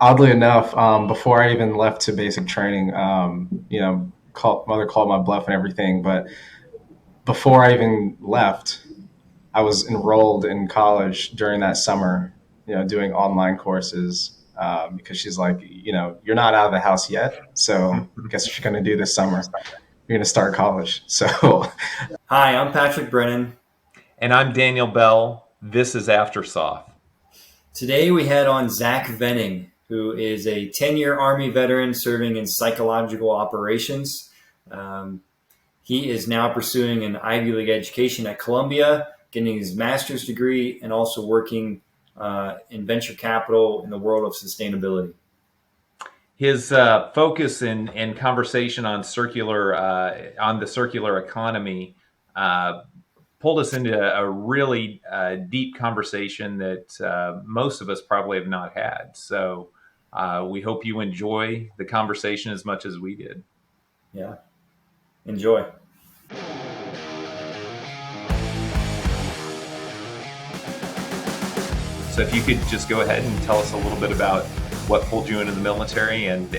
Oddly enough, before I even left to basic training, mother called my bluff and everything. But before I even left, I was enrolled in college during that summer, doing online courses because she's like, you're not out of the house yet. So guess what you're going to do this summer? You're going to start college. So Hi, I'm Patrick Brennan. And I'm Daniel Bell. This is AfterSOF. Today we had on Zach Venning, who is a 10-year Army veteran serving in psychological operations. Um, he is now pursuing an Ivy League education at Columbia, getting his master's degree, and also working in venture capital in the world of sustainability. His focus and conversation on on the circular economy pulled us into a really deep conversation that most of us probably have not had. So we hope you enjoy the conversation as much as we did. Yeah, enjoy. So if you could just go ahead and tell us a little bit about what pulled you into the military and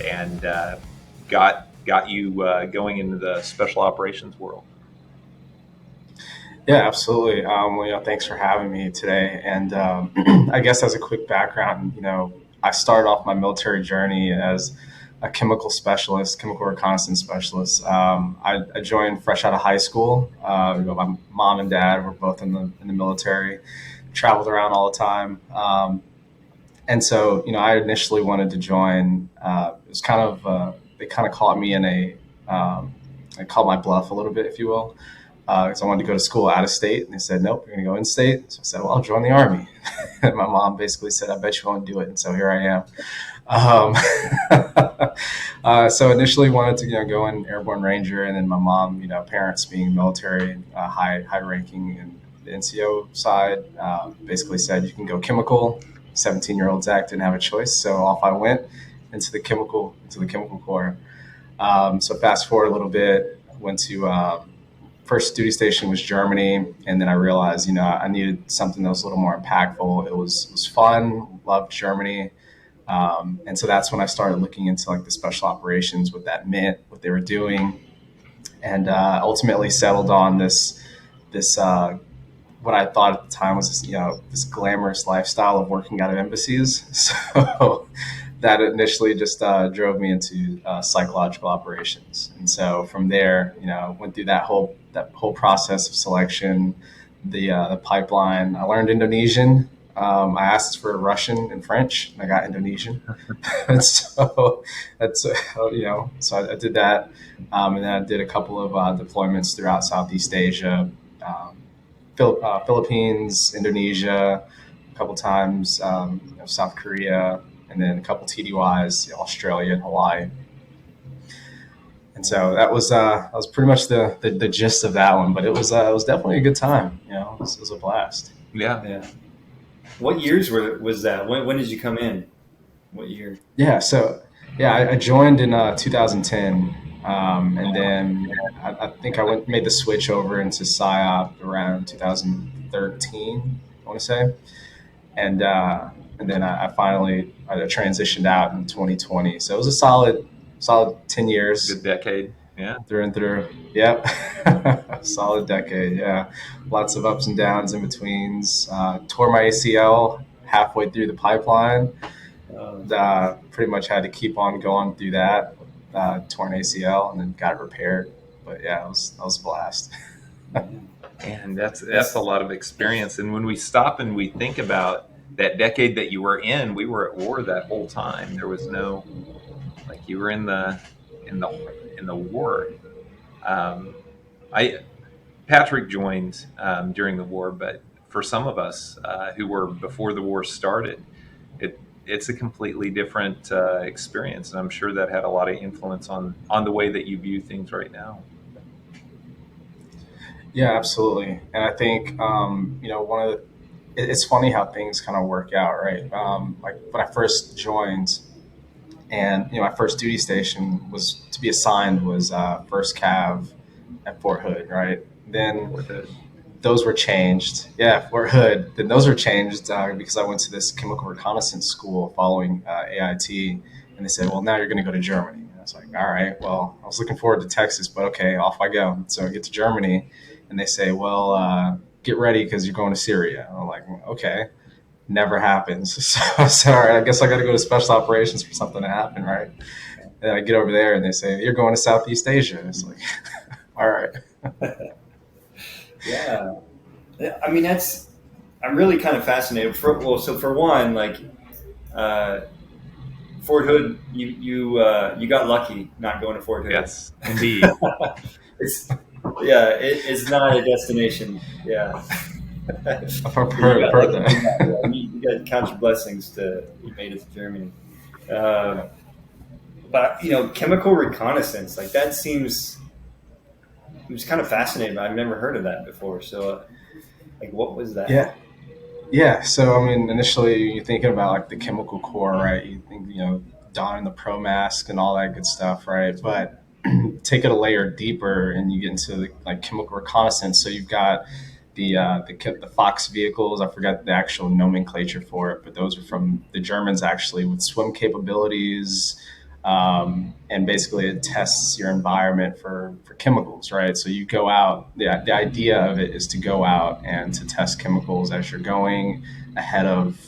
got you going into the special operations world. yeah, absolutely. Thanks for having me today. And I guess as a quick background, I started off my military journey as a chemical reconnaissance specialist. I joined fresh out of high school. My mom and dad were both in the military, traveled around all the time. And so, I initially wanted to join. It was kind of they kind of caught me in I called my bluff a little bit, if you will, because I wanted to go to school out of state, and they said, "Nope, you're going to go in state." So I said, "Well, I'll join the Army." And my mom basically said, "I bet you won't do it," and so here I am. So initially wanted to go in airborne ranger, and then my mom, parents being military, high ranking in the NCO side, basically said you can go chemical. 17-year-old Zach didn't have a choice, so off I went into the chemical corps. So fast forward a little bit, went to first duty station was Germany, and then I realized I needed something that was a little more impactful. It was fun, loved Germany. And so that's when I started looking into like the special operations, what that meant, what they were doing, and ultimately settled on this what I thought at the time was this glamorous lifestyle of working out of embassies. So that initially just drove me into psychological operations, and so from there, went through that whole process of selection, the pipeline. I learned Indonesian. I asked for Russian and French, and I got Indonesian. And so that's so I did that, and then I did a couple of deployments throughout Southeast Asia, Philippines, Indonesia, a couple times, South Korea, and then a couple TDYs, Australia and Hawaii. And so that was pretty much the gist of that one. But it was definitely a good time. It was a blast. Yeah. Yeah. What years was that? When did you come in? What year? Yeah. So yeah, I joined in 2010, and then I think made the switch over into PSYOP around 2013. I want to say, and and then I finally transitioned out in 2020. So it was a solid 10 years Good decade. Yeah. through and through. Yep. Solid decade. Yeah. Lots of ups and downs in betweens. Tore my ACL halfway through the pipeline. Pretty much had to keep on going through that. Torn ACL and then got it repaired. But yeah, that was a blast. And that's a lot of experience. And when we stop and we think about that decade that you were in, we were at war that whole time. There was no, like, you were in the war. Um, I Patrick joined during the war, but for some of us who were before the war started, it's a completely different experience, and I'm sure that had a lot of influence on the way that you view things right now. Yeah, absolutely. And I think, it's funny how things kind of work out, right? Like when I first joined, and my first duty station was to be assigned was first Cav at Fort Hood, right? Then With it. those were changed. Yeah, Fort Hood. Then those were changed because I went to this chemical reconnaissance school following AIT, and they said, "Well, now you're going to go to Germany." And I was like, "All right, well, I was looking forward to Texas, but okay, off I go." So I get to Germany, and they say, "Well, get ready because you're going to Syria." And I'm like, "Okay." Never happens. So all right, I guess I got to go to special operations for something to happen, right? And I get over there, and they say, "You're going to Southeast Asia." It's like, all right. Yeah. I mean, I'm really kind of fascinated. So for one, like, uh, Fort Hood, you got lucky not going to Fort Hood. Yes, indeed. It's it's not a destination. Yeah. I've You got heard lucky that. in that. Yeah. You got to count your blessings to you made it to Germany. Uh, but chemical reconnaissance, like that seems it was kind of fascinating. I've never heard of that before. So, like, what was that? Yeah. Yeah. So, I mean, initially you're thinking about like the chemical core, right? You think, donning the pro mask and all that good stuff, right? But take it a layer deeper and you get into like chemical reconnaissance. So you've got the Fox vehicles. I forgot the actual nomenclature for it, but those are from the Germans actually with swim capabilities. And basically, it tests your environment for chemicals, right? So you go out. The idea of it is to go out and to test chemicals as you're going ahead of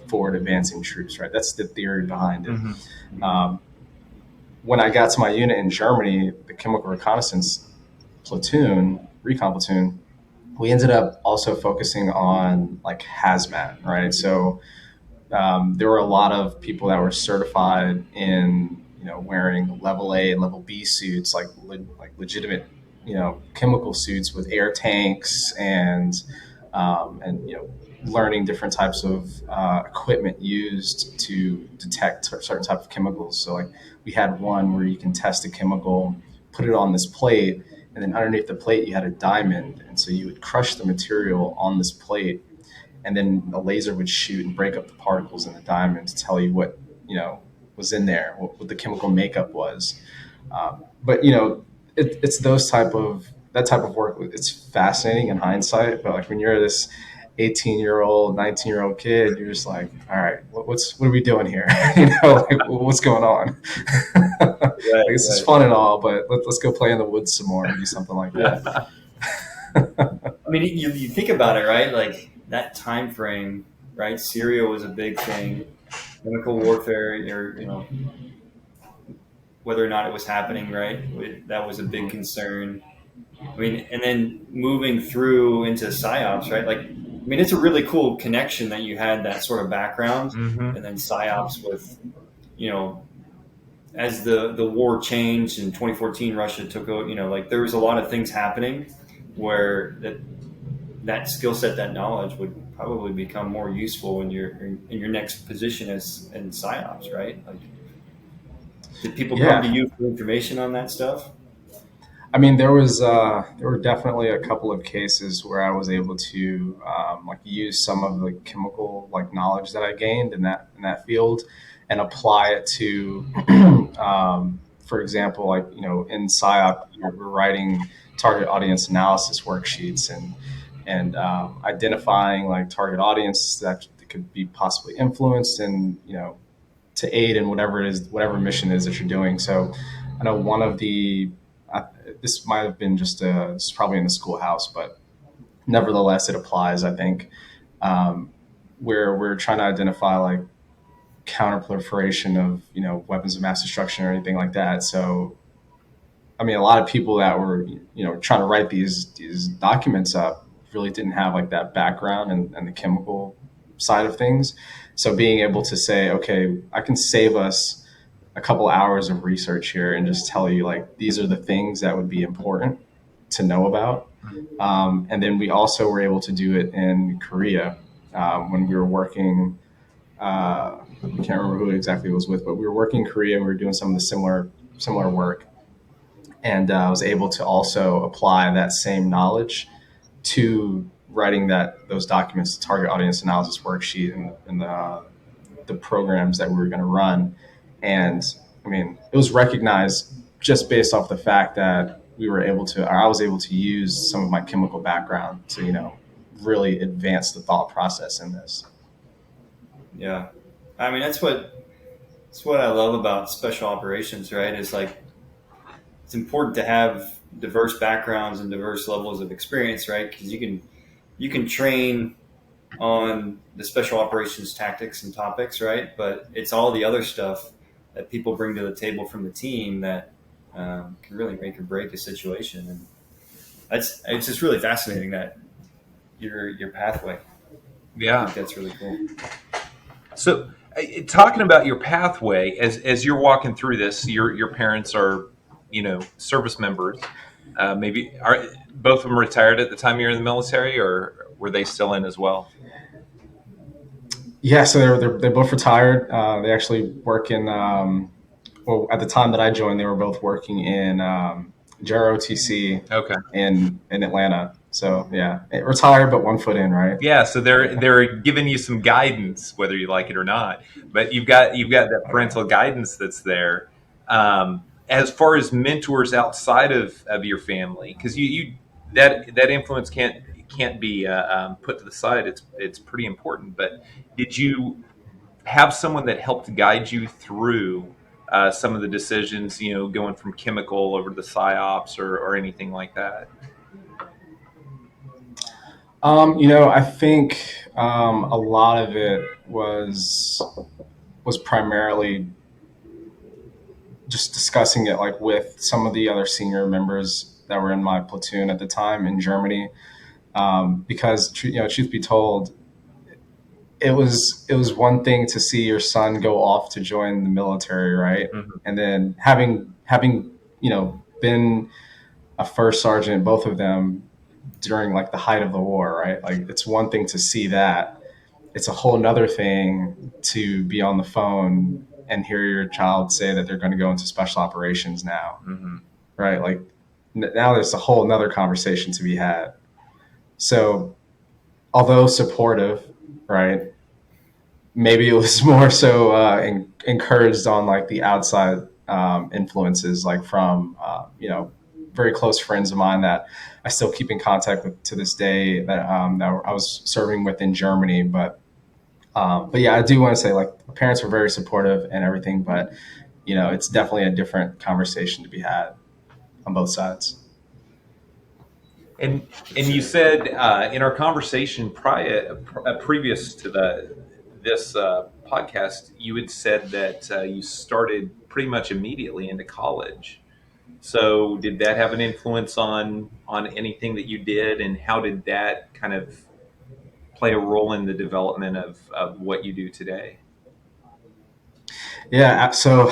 forward advancing troops, right? That's the theory behind it. Mm-hmm. When I got to my unit in Germany, the chemical reconnaissance recon platoon, we ended up also focusing on like hazmat, right? So there were a lot of people that were certified in wearing level A and level B suits, like legitimate chemical suits with air tanks and learning different types of equipment used to detect certain type of chemicals. So like we had one where you can test a chemical, put it on this plate, and then underneath the plate you had a diamond, and so you would crush the material on this plate, and then a laser would shoot and break up the particles in the diamond to tell you what was in there, what the chemical makeup was. But it's that type of work. It's fascinating in hindsight, but like when you're this 18-year-old, 19-year-old kid, you're just like, all right, what are we doing here? Like what's going on? Like, this is fun and all, but let's go play in the woods some more and do something like that. I mean, you think about it, right? Like that time frame, right? Syria was a big thing. Chemical warfare, or whether or not it was happening, right? That was a big concern. I mean, and then moving through into psyops, right? Like, I mean, it's a really cool connection that you had that sort of background, Mm-hmm. and then psyops with, as the war changed in 2014, Russia took over. Like there was a lot of things happening where that skill set, that knowledge would probably become more useful in your next position as in psyops, right? Like, did people come to you for information on that stuff? I mean, there were definitely a couple of cases where I was able to like use some of the chemical like knowledge that I gained in that field and apply it to, for example, like in PSYOP, we're writing target audience analysis worksheets and identifying like target audiences that could be possibly influenced and to aid in whatever mission it is that you're doing. So I know one of this might have been it's probably in the schoolhouse, but nevertheless, it applies, I think, where we're trying to identify like counterproliferation of, weapons of mass destruction or anything like that. So, I mean, a lot of people that were, trying to write these documents up really didn't have like that background and the chemical side of things. So being able to say, okay, I can save us a couple hours of research here and just tell you like these are the things that would be important to know about. And then we also were able to do it in Korea when we were working. I can't remember who exactly it was with, but we were working in Korea and we were doing some of the similar work. And I was able to also apply that same knowledge to writing those documents, the target audience analysis worksheet, and the programs that we were going to run. And I mean, it was recognized just based off the fact that I was able to use some of my chemical background to, really advance the thought process in this. Yeah. I mean, that's what I love about special operations, right? Is like it's important to have diverse backgrounds and diverse levels of experience, right? Because you can train on the special operations tactics and topics, right? But it's all the other stuff that people bring to the table from the team that can really make or break a situation. And it's just really fascinating that your pathway. I Yeah. think that's really cool. So, talking about your pathway, as you're walking through this, your parents are, service members. Maybe are both of them retired at the time you were in the military, or were they still in as well? Yeah, so they're both retired. They actually work in well, at the time that I joined, they were both working in JROTC Okay. in Atlanta. So yeah, retired but one foot in, right? Yeah, so they're giving you some guidance, whether you like it or not. But you've got that Oh yeah. parental guidance that's there. As far as mentors outside of your family, because you that influence can't be put to the side. It's pretty important. But did you have someone that helped guide you through some of the decisions? Going from chemical over to the psyops or anything like that. I think a lot of it was primarily just discussing it like with some of the other senior members that were in my platoon at the time in Germany. Because truth be told, it was one thing to see your son go off to join the military, right? Hmm. And then having been a first sergeant, both of them during like the height of the war, right? Like it's one thing to see that. It's a whole nother thing to be on the phone and hear your child say that they're going to go into special operations now, Hmm. right? Like now there's a whole nother conversation to be had. So although supportive, right? Maybe it was more so encouraged on like the outside influences, like from very close friends of mine that I still keep in contact with to this day that I was serving with in Germany. But yeah, I do want to say like parents were very supportive and everything, but it's definitely a different conversation to be had on both sides. And For you sure. said in our conversation previous to this podcast, you had said that you started pretty much immediately into college. So did that have an influence on anything that you did, and how did that kind of play a role in the development of what you do today? Yeah, so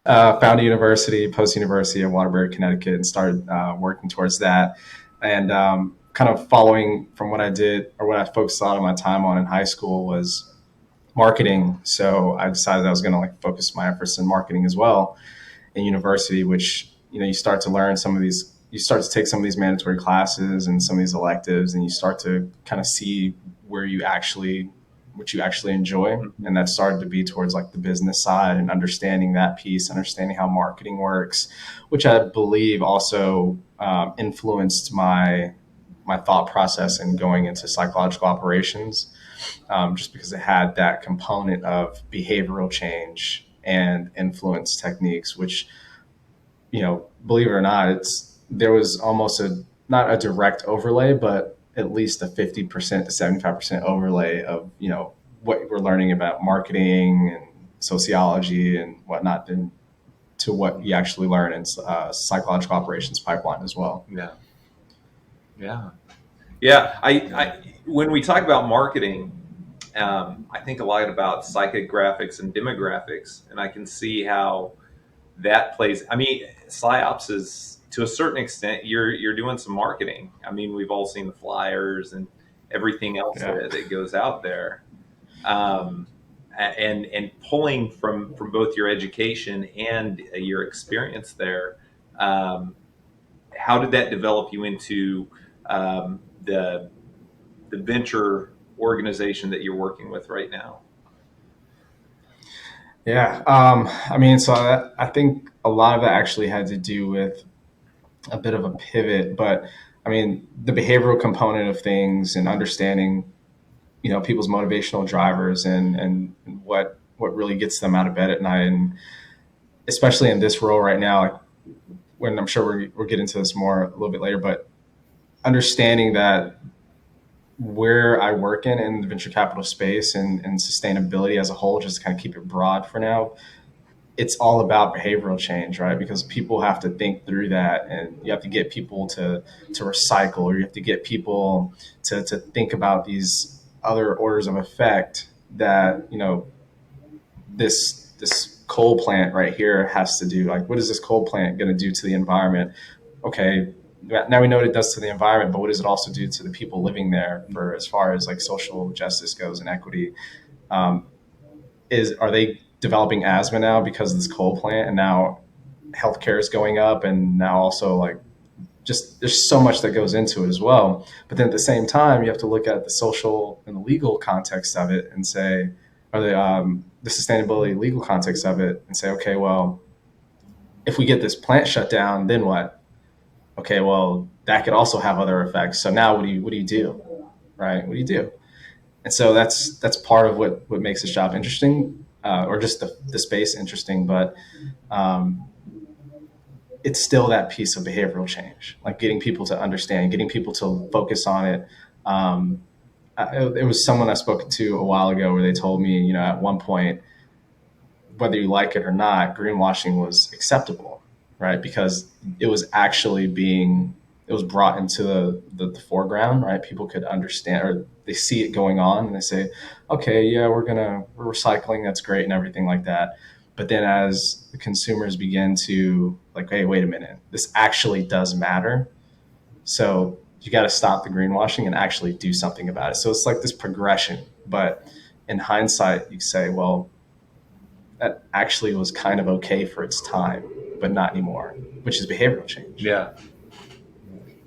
found a university, post university in Waterbury, Connecticut, and started working towards that. And kind of following from what I did or what I focused a lot of my time on in high school was marketing. So I decided I was going to like focus my efforts in marketing as well in university, which you start to learn some of these. You start to take some of these mandatory classes and some of these electives, and you start to kind of see where you actually what you actually enjoy. Mhm. And that started to be towards like the business side and understanding that piece, understanding how marketing works, which I believe also influenced my thought process in going into psychological operations, just because it had that component of behavioral change and influence techniques, which believe it or not, there was almost a not a direct overlay, but at least a 50% to 75% overlay of what we're learning about marketing and sociology and whatnot, and to what you actually learn in psychological operations pipeline as well. Yeah, yeah, yeah. When we talk about marketing, I think a lot about psychographics and demographics, and I can see how that plays. I mean, psyops is to a certain extent you're doing some marketing. I mean, we've all seen the flyers and everything else Yeah. that goes out there. um, and pulling from both your education and your experience there. Um, how did that develop you into the venture organization that you're working with right now? Yeah. I mean, so I think a lot of that actually had to do with a bit of a pivot, but I mean, the behavioral component of things and understanding, people's motivational drivers and what really gets them out of bed at night. And especially in this role right now, like, when I'm sure we'll get into this more a little bit later, but understanding that where I work in the venture capital space and sustainability as a whole, just to kind of keep it broad for now, it's all about behavioral change, right? Because people have to think through that, and you have to get people to recycle, or you have to get people to think about these other orders of effect that this coal plant right here has to do. Like, what is this coal plant going to do to the environment? Okay, now we know what it does to the environment, but what does it also do to the people living there, for as far as like social justice goes and equity? Um, are they developing asthma now because of this coal plant, and now healthcare is going up, and now also like just there's so much that goes into it as well. But then at the same time, you have to look at the social and the legal context of it and say, or the sustainability legal context of it, and say, okay, well, if we get this plant shut down, then what? Okay, well, that could also have other effects. So now what do you do, right? What do you do? And so that's part of what makes this job interesting, or just the space interesting. But um, it's still that piece of behavioral change, like getting people to understand, getting people to focus on it. Um, it was someone I spoke to a while ago where they told me, at one point, whether you like it or not, greenwashing was acceptable, right? Because it was actually it was brought into the foreground, right? People could understand, or they see it going on, and they say, okay, yeah, we're recycling, that's great, and everything like that. But then as the consumers begin to like, hey, wait a minute, this actually does matter. So you got to stop the greenwashing and actually do something about it. So it's like this progression. But in hindsight, you say, well, that actually was kind of okay for its time, but not anymore, which is behavioral change. Yeah.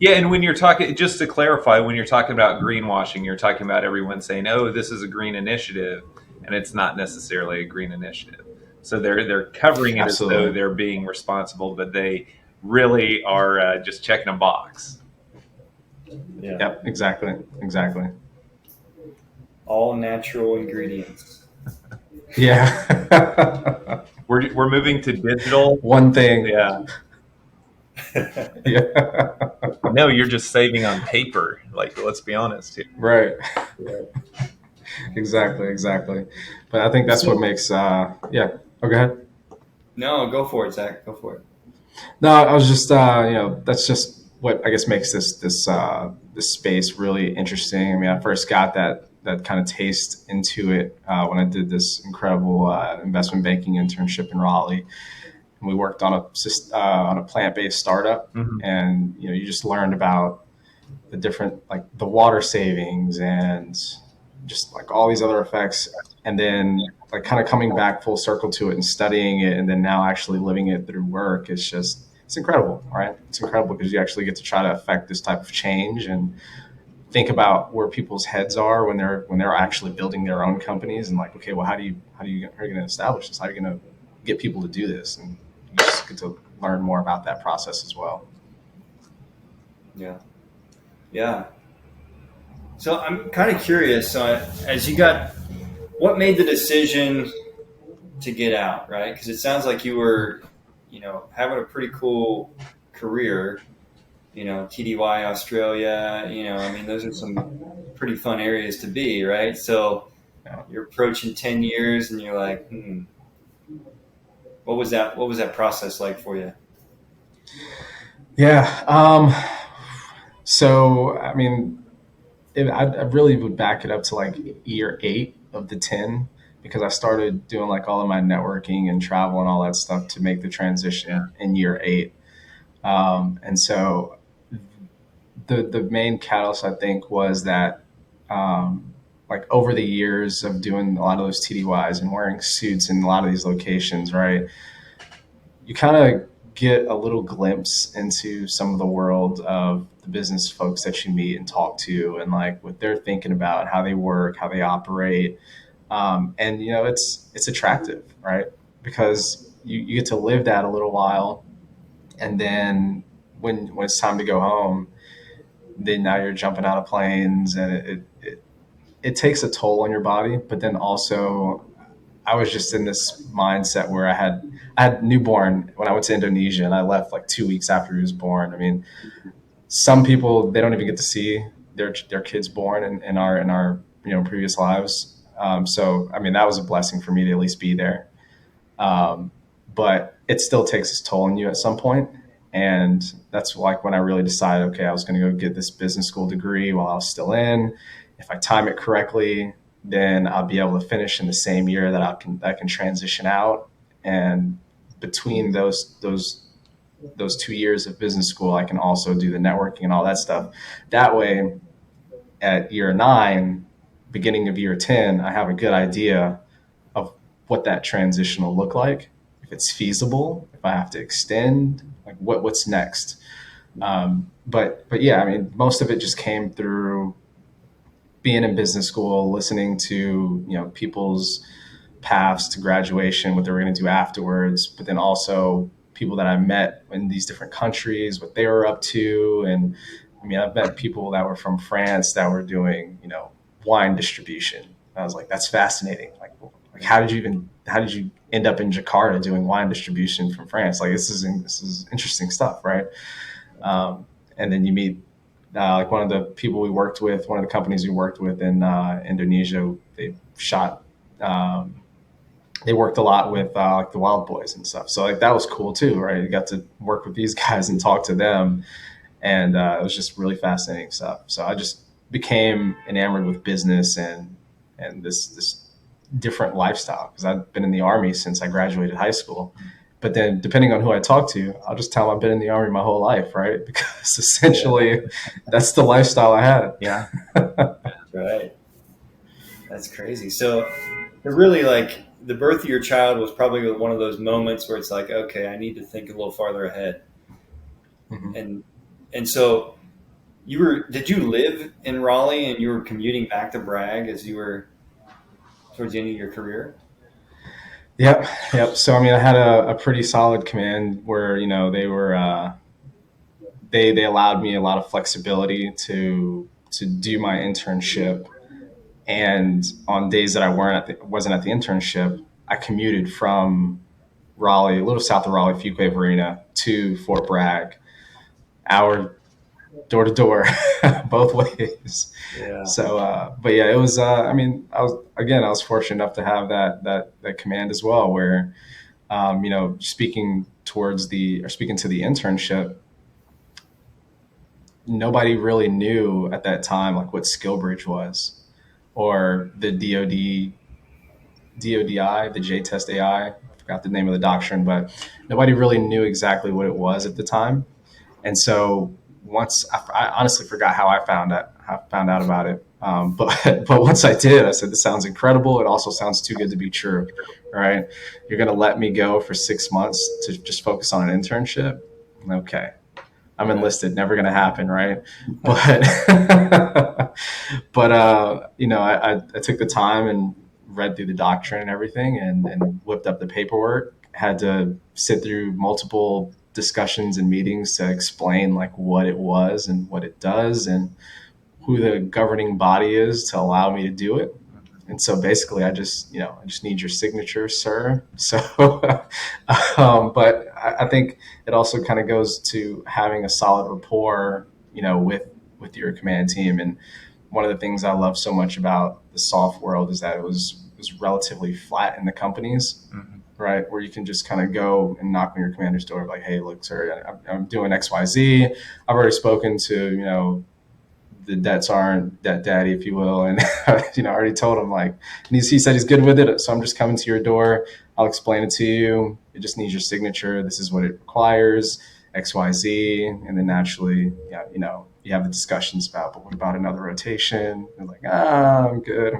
Yeah, and when you're talking, just to clarify, when you're talking about greenwashing, you're talking about everyone saying, "Oh, this is a green initiative," and it's not necessarily a green initiative. So they're covering it as though they're being responsible, but they really are just checking a box. Yeah. Yep. Exactly. All natural ingredients. Yeah. We're moving to digital. One thing. Yeah. Yeah. No, you're just saving on paper. Like, let's be honest here. Right. Exactly. But I think that's what makes. Yeah. Oh, go ahead. No, go for it, Zach. Go for it. No, I was just. That's just what I guess makes this space really interesting. I mean, I first got that kind of taste into it when I did this incredible investment banking internship in Raleigh. And we worked on a plant-based startup, Mm-hmm. and you just learned about the different, like the water savings and just like all these other effects, and then like kind of coming back full circle to it and studying it, and then now actually living it through work. It's incredible, right? It's incredible because you actually get to try to affect this type of change and think about where people's heads are when they're actually building their own companies, and like, okay, well, how are you going to establish this? How are you going to get people to do this? And you just get to learn more about that process as well. Yeah. So I'm kind of curious. So what made the decision to get out, right? Because it sounds like you were, having a pretty cool career. TDY Australia. I mean, those are some pretty fun areas to be, right? So you're approaching 10 years, and you're like, What was that process like for you? Yeah. So, I mean, I really would back it up to like year 8 of the 10, because I started doing like all of my networking and travel and all that stuff to make the transition in year 8. And so the main catalyst, I think, was that like over the years of doing a lot of those TDYs and wearing suits in a lot of these locations, right? You kind of get a little glimpse into some of the world of the business folks that you meet and talk to, and like what they're thinking about, how they work, how they operate. And you know, it's attractive, right? Because you get to live that a little while, and then when it's time to go home, then now you're jumping out of planes, and it takes a toll on your body. But then also, I was just in this mindset where I had newborn when I went to Indonesia, and I left like 2 weeks after he was born. I mean, some people, they don't even get to see their kids born in our previous lives. So I mean, that was a blessing for me to at least be there. Um, but it still takes its toll on you at some point. And that's like when I really decided, okay, I was going to go get this business school degree while I was still in. If I time it correctly, then I'll be able to finish in the same year that I can transition out. And between those 2 years of business school, I can also do the networking and all that stuff. That way, at year 9, beginning of year 10, I have a good idea of what that transition will look like, if it's feasible, if I have to extend, like what's next. But yeah, I mean, most of it just came through being in business school, listening to people's paths to graduation, what they were going to do afterwards, but then also people that I met in these different countries, what they were up to. And I mean, I've met people that were from France that were doing, wine distribution. I was like, that's fascinating. Like how did you end up in Jakarta doing wine distribution from France? Like this is interesting stuff, right? And then you meet like one of the people we worked with, one of the companies we worked with in Indonesia. They worked a lot with like the Wild Boys and stuff. So like that was cool too, right? You got to work with these guys and talk to them, and it was just really fascinating stuff. So I just became enamored with business and this different lifestyle, because I've been in the Army since I graduated high school. But then depending on who I talk to, I'll just tell them I've been in the Army my whole life, right? Because essentially that's the lifestyle I had. Yeah. Right. That's crazy. So it really, like, the birth of your child was probably one of those moments where it's like, okay, I need to think a little farther ahead. Mm-hmm. And so did you live in Raleigh and you were commuting back to Bragg as you were towards the end of your career? Yep. So I mean, I had a pretty solid command where they were they allowed me a lot of flexibility to do my internship, and on days that I wasn't at the internship, I commuted from Raleigh, a little south of Raleigh, Fuquay Varina, to Fort Bragg, hour door to door, both ways. Yeah. So, but yeah, it was. I mean, I was fortunate enough to have that command as well, where, speaking to the internship, nobody really knew at that time like what SkillBridge was, or the DoDI, the J-Test AI. I forgot the name of the doctrine, but nobody really knew exactly what it was at the time. And so once I honestly forgot how I found out about it. But once I did, I said, this sounds incredible. It also sounds too good to be true. Right? You're going to let me go for 6 months to just focus on an internship? Okay. I'm enlisted, never going to happen. Right. But, I took the time and read through the doctrine and everything, and whipped up the paperwork, had to sit through multiple discussions and meetings to explain like what it was and what it does and who the governing body is to allow me to do it. And so basically I just need your signature, sir. So, but I think it also kind of goes to having a solid rapport, with your command team. And one of the things I love so much about the SOF world is that it was relatively flat in the companies. Mm-hmm. Right, where you can just kind of go and knock on your commander's door, like, hey, look, sir, I'm doing XYZ. I've already spoken to, the debt sergeant, debt daddy, if you will. And, I already told him, like, and he said he's good with it. So I'm just coming to your door. I'll explain it to you. It just needs your signature. This is what it requires, XYZ. And then naturally, you you have the discussions about, but what about another rotation? And like, I'm good.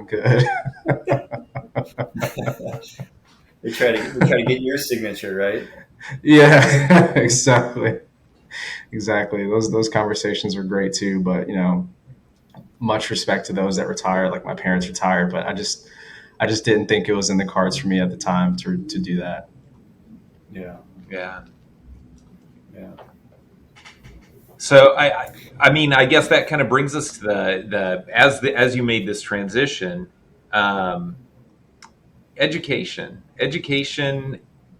They try to get your signature, right? Yeah, exactly. Those conversations were great too. But much respect to those that retired. Like my parents retired, but I just didn't think it was in the cards for me at the time to do that. Yeah. Yeah. Yeah. So I mean, I guess that kind of brings us to as you made this transition, um, education,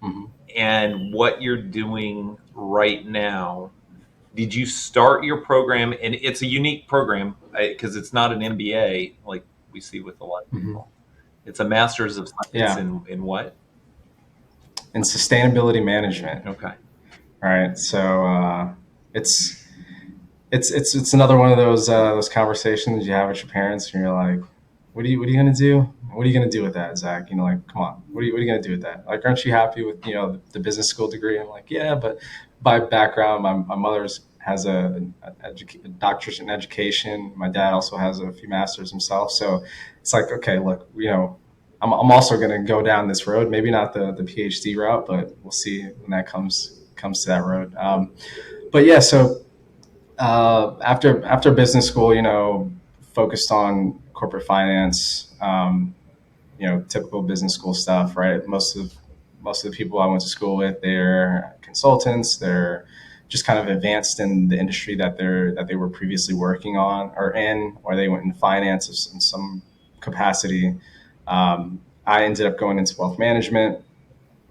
Hmm. and what you're doing right now. Did you start your program? And it's a unique program because it's not an MBA like we see with a lot of Hmm. people. It's a Master's of Science Yeah, in what? and sustainability management. Okay. All right, so it's it's another one of those conversations you have with your parents, and you're like, what are you gonna do? What are you gonna do with that, Zach? Like, come on, what are you gonna do with that? Like, aren't you happy with the business school degree? I'm like, yeah, but by background, my mother's has a doctorate in education. My dad also has a few masters himself. So it's like, okay, look, I'm also going to go down this road. Maybe not the PhD route, but we'll see when that comes to that road. But yeah, so after business school, focused on corporate finance. Typical business school stuff, right? Most of the people I went to school with, they're consultants. They're just kind of advanced in the industry that they were previously working on or in, or they went in finance in some capacity. I ended up going into wealth management,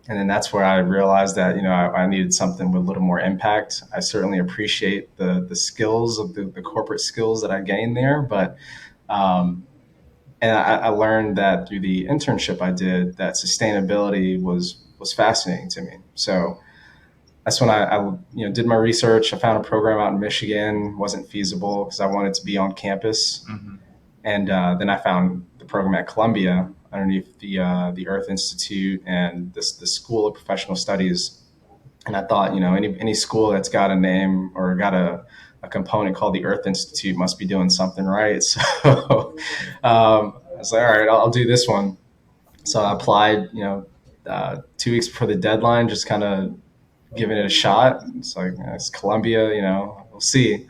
and then that's where I realized that I needed something with a little more impact. I certainly appreciate the skills of the corporate skills that I gained there, but and I learned that through the internship I did that sustainability was fascinating to me. So that's when I did my research. I found a program out in Michigan. Wasn't feasible because I wanted to be on campus, Mm-hmm. and then I found the program at Columbia underneath the Earth Institute and the School of Professional Studies. And I thought, any school that's got a name or got a component called the Earth Institute must be doing something right. So I was like, all right, I'll do this one. So I applied, 2 weeks before the deadline, just kind of giving it a shot. It's like, it's Columbia, we'll see.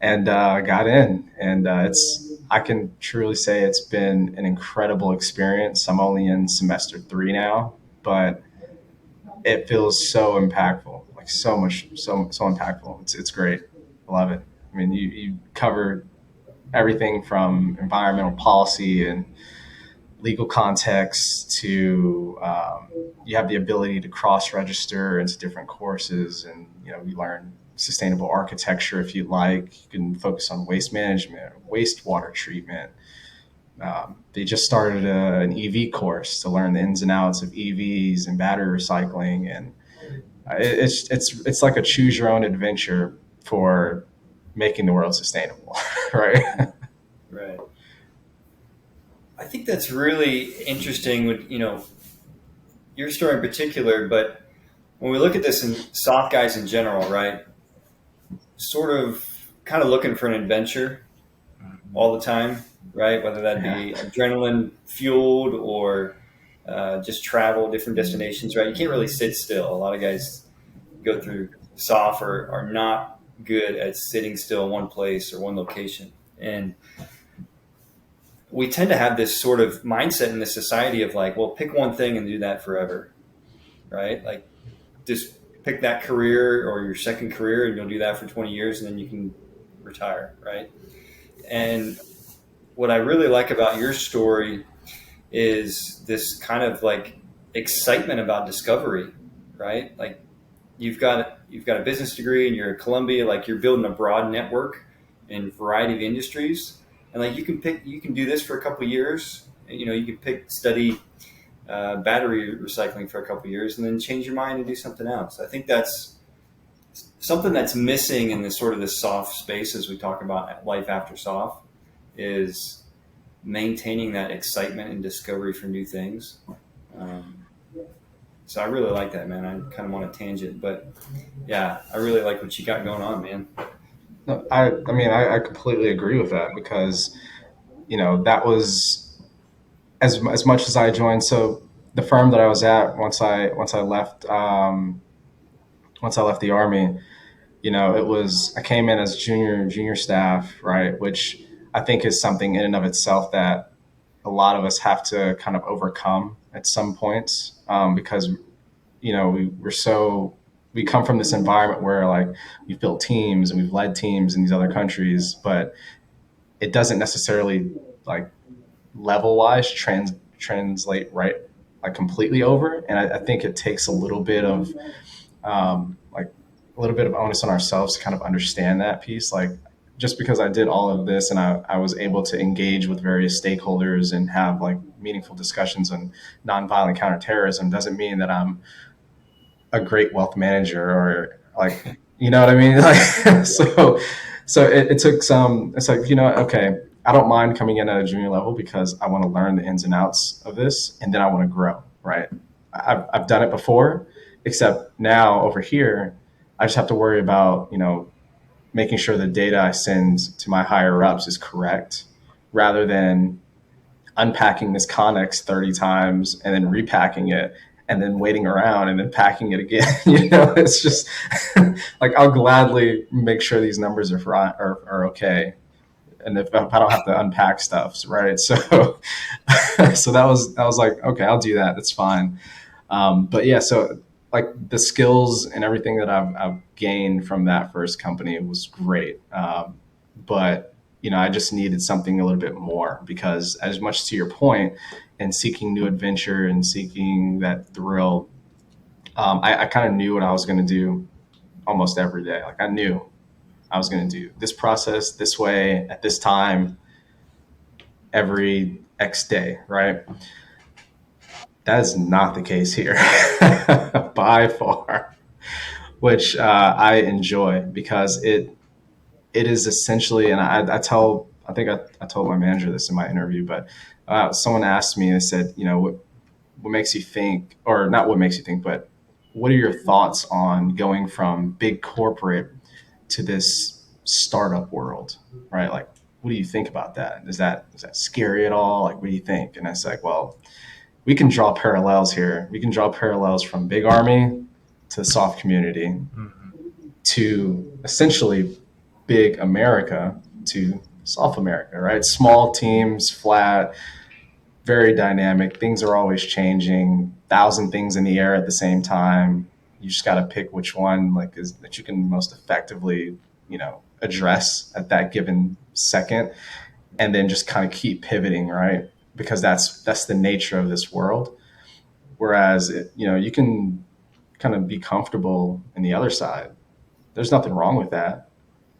And got in. And I can truly say it's been an incredible experience. I'm only in semester 3 now, but it feels so impactful, like so much, so impactful. It's great. I love it. I mean, you cover everything from environmental policy and legal context to you have the ability to cross register into different courses, and you learn sustainable architecture if you like. You can focus on waste management, wastewater treatment. They just started an EV course to learn the ins and outs of EVs and battery recycling, and it's like a choose your own adventure for making the world sustainable, right? Right. I think that's really interesting with, your story in particular, but when we look at this in soft guys in general, right? Sort of kind of looking for an adventure all the time, right? Whether that Yeah. be adrenaline fueled or just travel different destinations, right? You can't really sit still. A lot of guys go through soft are not good at sitting still in one place or one location. And we tend to have this sort of mindset in this society of like, well, pick one thing and do that forever, right? Like just pick that career or your second career and you'll do that for 20 years and then you can retire, right? And what I really like about your story is this kind of like excitement about discovery, right? Like you've got a business degree and you're at Columbia, like you're building a broad network in a variety of industries, and like you can do this for a couple of years. You can study battery recycling for a couple of years and then change your mind and do something else. I think that's something that's missing in this sort of this soft space as we talk about life after soft is maintaining that excitement and discovery for new things. So I really like that, man. I kind of want a tangent, but yeah, I really like what you got going on, man. No, I mean, I completely agree with that because, that was as much as I joined. So the firm that I was at once I left the army, it was I came in as junior staff, right? Which I think is something in and of itself that a lot of us have to kind of overcome at some points, because we come from this environment where like we've built teams and we've led teams in these other countries, but it doesn't necessarily like level wise translate right like completely over. And I think it takes like a little bit of onus on ourselves to kind of understand that piece. Like just because I did all of this and I was able to engage with various stakeholders and have like meaningful discussions on nonviolent counterterrorism doesn't mean that I'm a great wealth manager or like, you know what I mean? Like, so it took some, it's like, okay, I don't mind coming in at a junior level because I want to learn the ins and outs of this and then I want to grow, right? I've done it before, except now over here, I just have to worry about, making sure the data I send to my higher ups is correct rather than unpacking this Connex 30 times and then repacking it and then waiting around and then packing it again. It's just like I'll gladly make sure these numbers are okay. And if I don't have to unpack stuff, right? So, so I was like, okay, I'll do that. That's fine. But yeah, so like the skills and everything that I've gained from that first company was great. But I just needed something a little bit more because, as much to your point, and seeking new adventure and seeking that thrill, I kind of knew what I was going to do almost every day. Like I knew I was going to do this process this way at this time every X day, right? That is not the case here by far, which I enjoy because it is essentially, and I think I told my manager this in my interview, but someone asked me, they said, what makes you think, or not what makes you think, but what are your thoughts on going from big corporate to this startup world, right? Like, what do you think about that? Is that scary at all? Like, what do you think? And I was like, well, we can draw parallels here. We can draw parallels from big army to the soft community to essentially big America to soft America, right? Small teams, flat, very dynamic. Things are always changing. 1,000 things in the air at the same time. You just got to pick which one that you can most effectively, address at that given second, and then just kind of keep pivoting, right? Because that's the nature of this world. Whereas, you can kind of be comfortable in the other side. There's nothing wrong with that,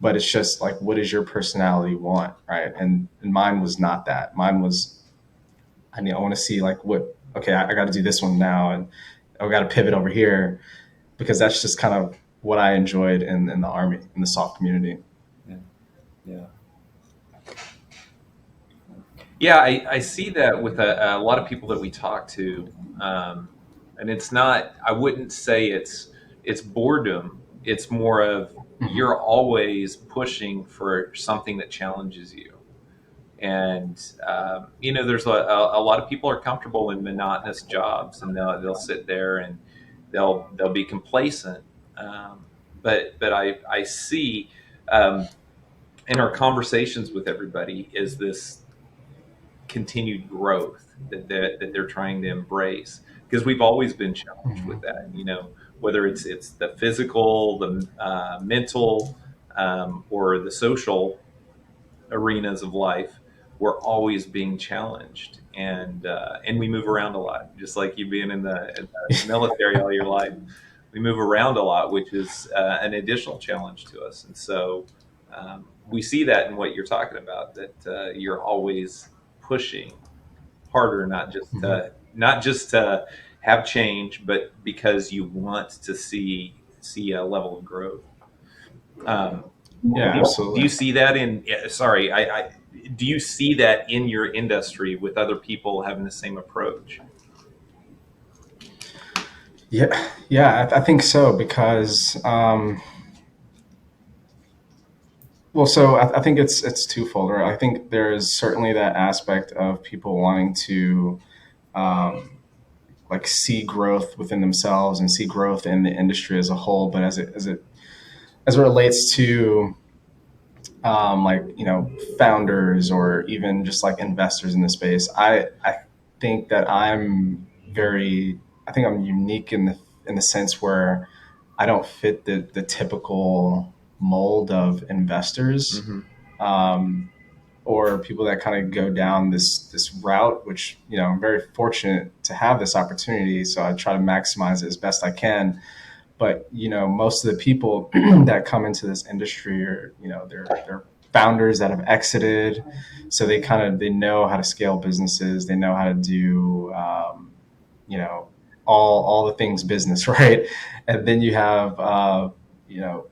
but it's just like, what does your personality want, right? And mine was not that. Mine was, I want to see like what. Okay, I got to do this one now, and I got to pivot over here because that's just kind of what I enjoyed in the army, in the soft community. Yeah. Yeah, I see that with a lot of people that we talk to, and it's not. I wouldn't say it's boredom. It's more of you're always pushing for something that challenges you, and there's a lot of people are comfortable in monotonous jobs, and they'll sit there and they'll be complacent. But I see in our conversations with everybody is this continued growth that they're trying to embrace, because we've always been challenged with that, whether it's the physical, the mental, or the social arenas of life. We're always being challenged, and we move around a lot, just like you being in the military all your life. We move around a lot, which is an additional challenge to us, and so we see that in what you're talking about, that you're always pushing harder, not just to have change, but because you want to see a level of growth. Um, Yeah, do you absolutely. see that in? Sorry, do you see that in your industry with other people having the same approach? Yeah, I think so because Well, so I think it's twofold, right? I think there's certainly that aspect of people wanting to um, like see growth within themselves and see growth in the industry as a whole. But as it relates to like founders or even just like investors in the space, I think that I think I'm unique in the sense where I don't fit the typical mold of investors. Mm-hmm. Um, or people that kind of go down this route, which I'm very fortunate to have this opportunity. So I try to maximize it as best I can. But most of the people that come into this industry are they're founders that have exited, so they know how to scale businesses. They know how to do you know all the things business, right? And then you have you know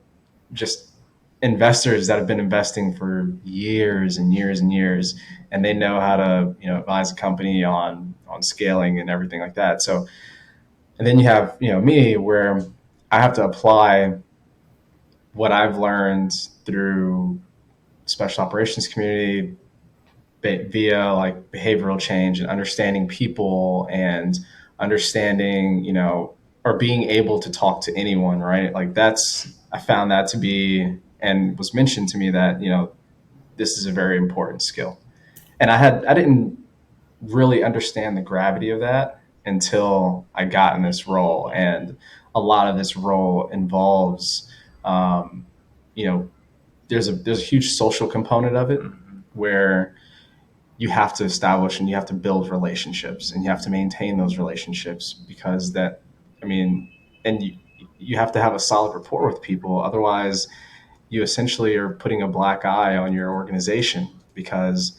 just investors that have been investing for years and years and years, and they know how to advise a company on scaling and everything like that. So, and then you have me, where I have to apply what I've learned through special operations community via like behavioral change and understanding people and understanding or being able to talk to anyone, right? Like I found that to be, and was mentioned to me that this is a very important skill. And I didn't really understand the gravity of that until I got in this role. And a lot of this role involves um, you know there's a huge social component of it, Mm-hmm. where you have to establish and you have to build relationships and you have to maintain those relationships, because that, I mean, and you have to have a solid rapport with people. Otherwise, you essentially are putting a black eye on your organization, because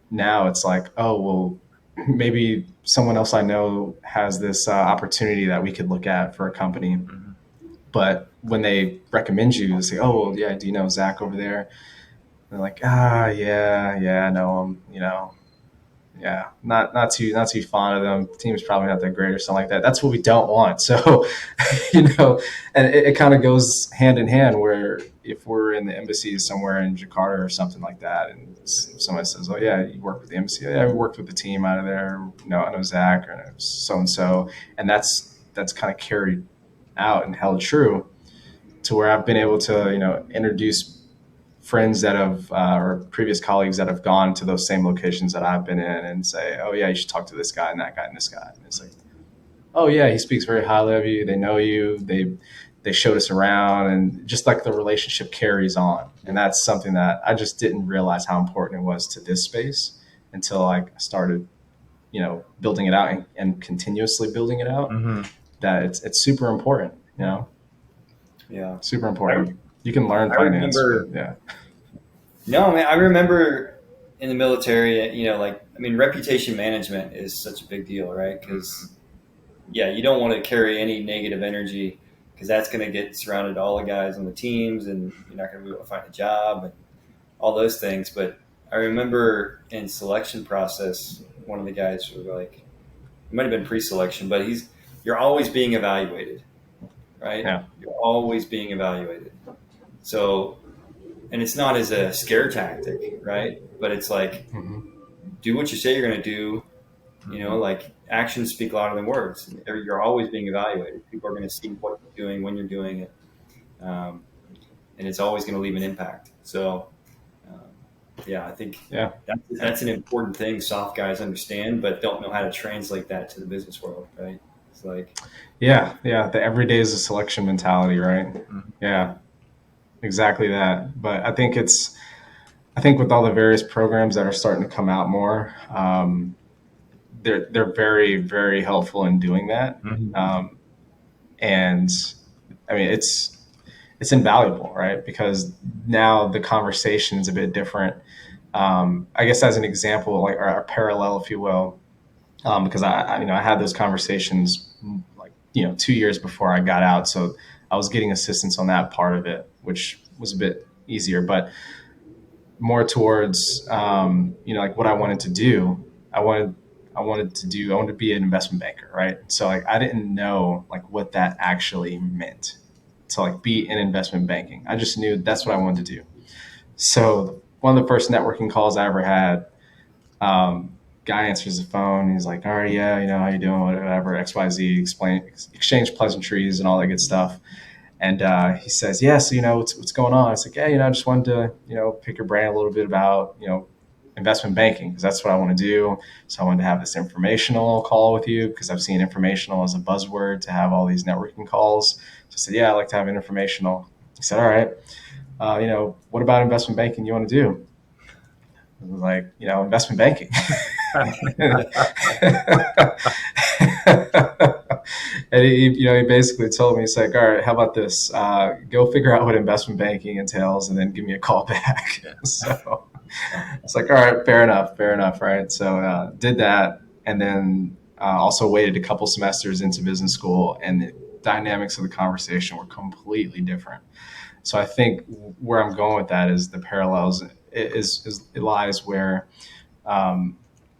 now it's like, oh, well, maybe someone else I know has this opportunity that we could look at for a company. Mm-hmm. But when they recommend you, they say, oh, well, yeah, do you know Zach over there? And they're like, yeah, I know him, yeah, not too fond of them. The team's probably not that great or something like that. That's what we don't want. So, and it kind of goes hand in hand, where if we're in the embassy somewhere in Jakarta or something like that, and somebody says, "Oh yeah, you work with the embassy?" Yeah, we worked with the team out of there. I know Zach, or I know so and so, and that's kind of carried out and held true to where I've been able to introduce friends that have or previous colleagues that have gone to those same locations that I've been in, and say, "Oh yeah, you should talk to this guy and that guy and this guy." And it's like, "Oh yeah, he speaks very highly of you. They know you. They showed us around," and just like the relationship carries on. And that's something that I just didn't realize how important it was to this space until I started, building it out and continuously building it out. Mm-hmm. That it's super important. Yeah. Super important. You can learn I finance, remember, but yeah. no, man, I remember in the military, reputation management is such a big deal, right? Because, yeah, you don't want to carry any negative energy, because that's going to get surrounded to all the guys on the teams, and you're not going to be able to find a job and all those things. But I remember in selection process, one of the guys was like, it might have been pre-selection, but you're always being evaluated, right? Yeah. You're always being evaluated. So, and it's not as a scare tactic, right? But it's like, Mm-hmm. do what you say you're going to do. Like actions speak louder than words. You're always being evaluated. People are going to see what you're doing, when you're doing it. And it's always going to leave an impact. So, I think Yeah. that's an important thing soft guys understand, but don't know how to translate that to the business world, right? It's like, Yeah. The every day is a selection mentality, right? Mm-hmm. Yeah, exactly that. But I think with all the various programs that are starting to come out more, they're very, very helpful in doing that. Mm-hmm. And I mean, it's invaluable, right? Because now the conversation is a bit different. I guess as an example, like, or a parallel, if you will, because I had those conversations like 2 years before I got out, so I was getting assistance on that part of it, which was a bit easier, but more towards like what I wanted to do. I wanted to be an investment banker, right? So like I didn't know like what that actually meant to like be in investment banking. I just knew that's what I wanted to do. So one of the first networking calls I ever had, guy answers the phone. He's like, all right, yeah, how you doing? Whatever, XYZ, exchange pleasantries and all that good stuff. And he says, yeah, so, what's going on? I was like, yeah, I just wanted to, pick your brain a little bit about, investment banking, because that's what I want to do. So I wanted to have this informational call with you because I've seen informational as a buzzword to have all these networking calls. So I said, yeah, I'd like to have an informational. He said, all right, what about investment banking you want to do? I was like, investment banking. And he basically told me, he's like, all right, how about this? Go figure out what investment banking entails and then give me a call back. So it's like, all right, fair enough, right? So did that, and then also waited a couple semesters into business school, and the dynamics of the conversation were completely different. So I think where I'm going with that is the parallels it lies where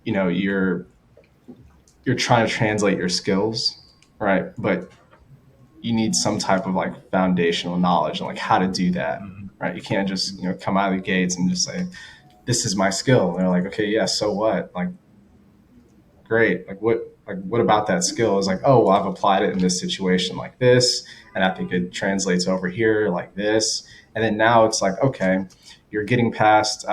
you're trying to translate your skills, right? But you need some type of like foundational knowledge and like how to do that, right? You can't just come out of the gates and just say, this is my skill. And they're like, okay, yeah, so what? Like, great. What about that skill is like, oh, well, I've applied it in this situation like this, and I think it translates over here like this. And then now it's like, okay, you're getting past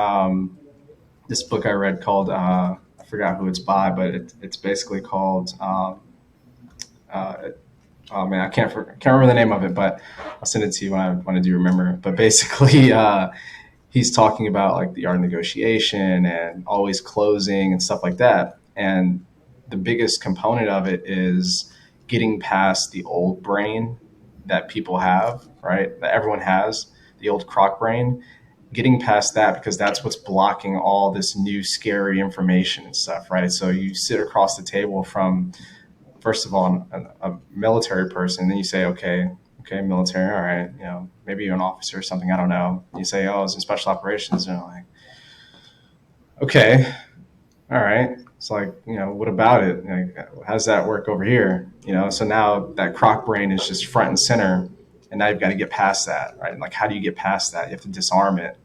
this book I read called I forgot who it's by, but it's basically called oh man, I can't remember the name of it, but I'll send it to you when I do remember. But basically, he's talking about like the art of negotiation and always closing and stuff like that. And the biggest component of it is getting past the old brain that people have, right? That everyone has, the old croc brain. Getting past that, because that's what's blocking all this new scary information and stuff, right? So you sit across the table from, first of all, a military person, then you say, okay, military, all right, maybe you're an officer or something, I don't know. And you say, oh, it's in special operations, and they're like, okay, all right. It's like, what about it? Like, how does that work over here? So now that croc brain is just front and center, and now you've got to get past that, right? Like, how do you get past that? You have to disarm it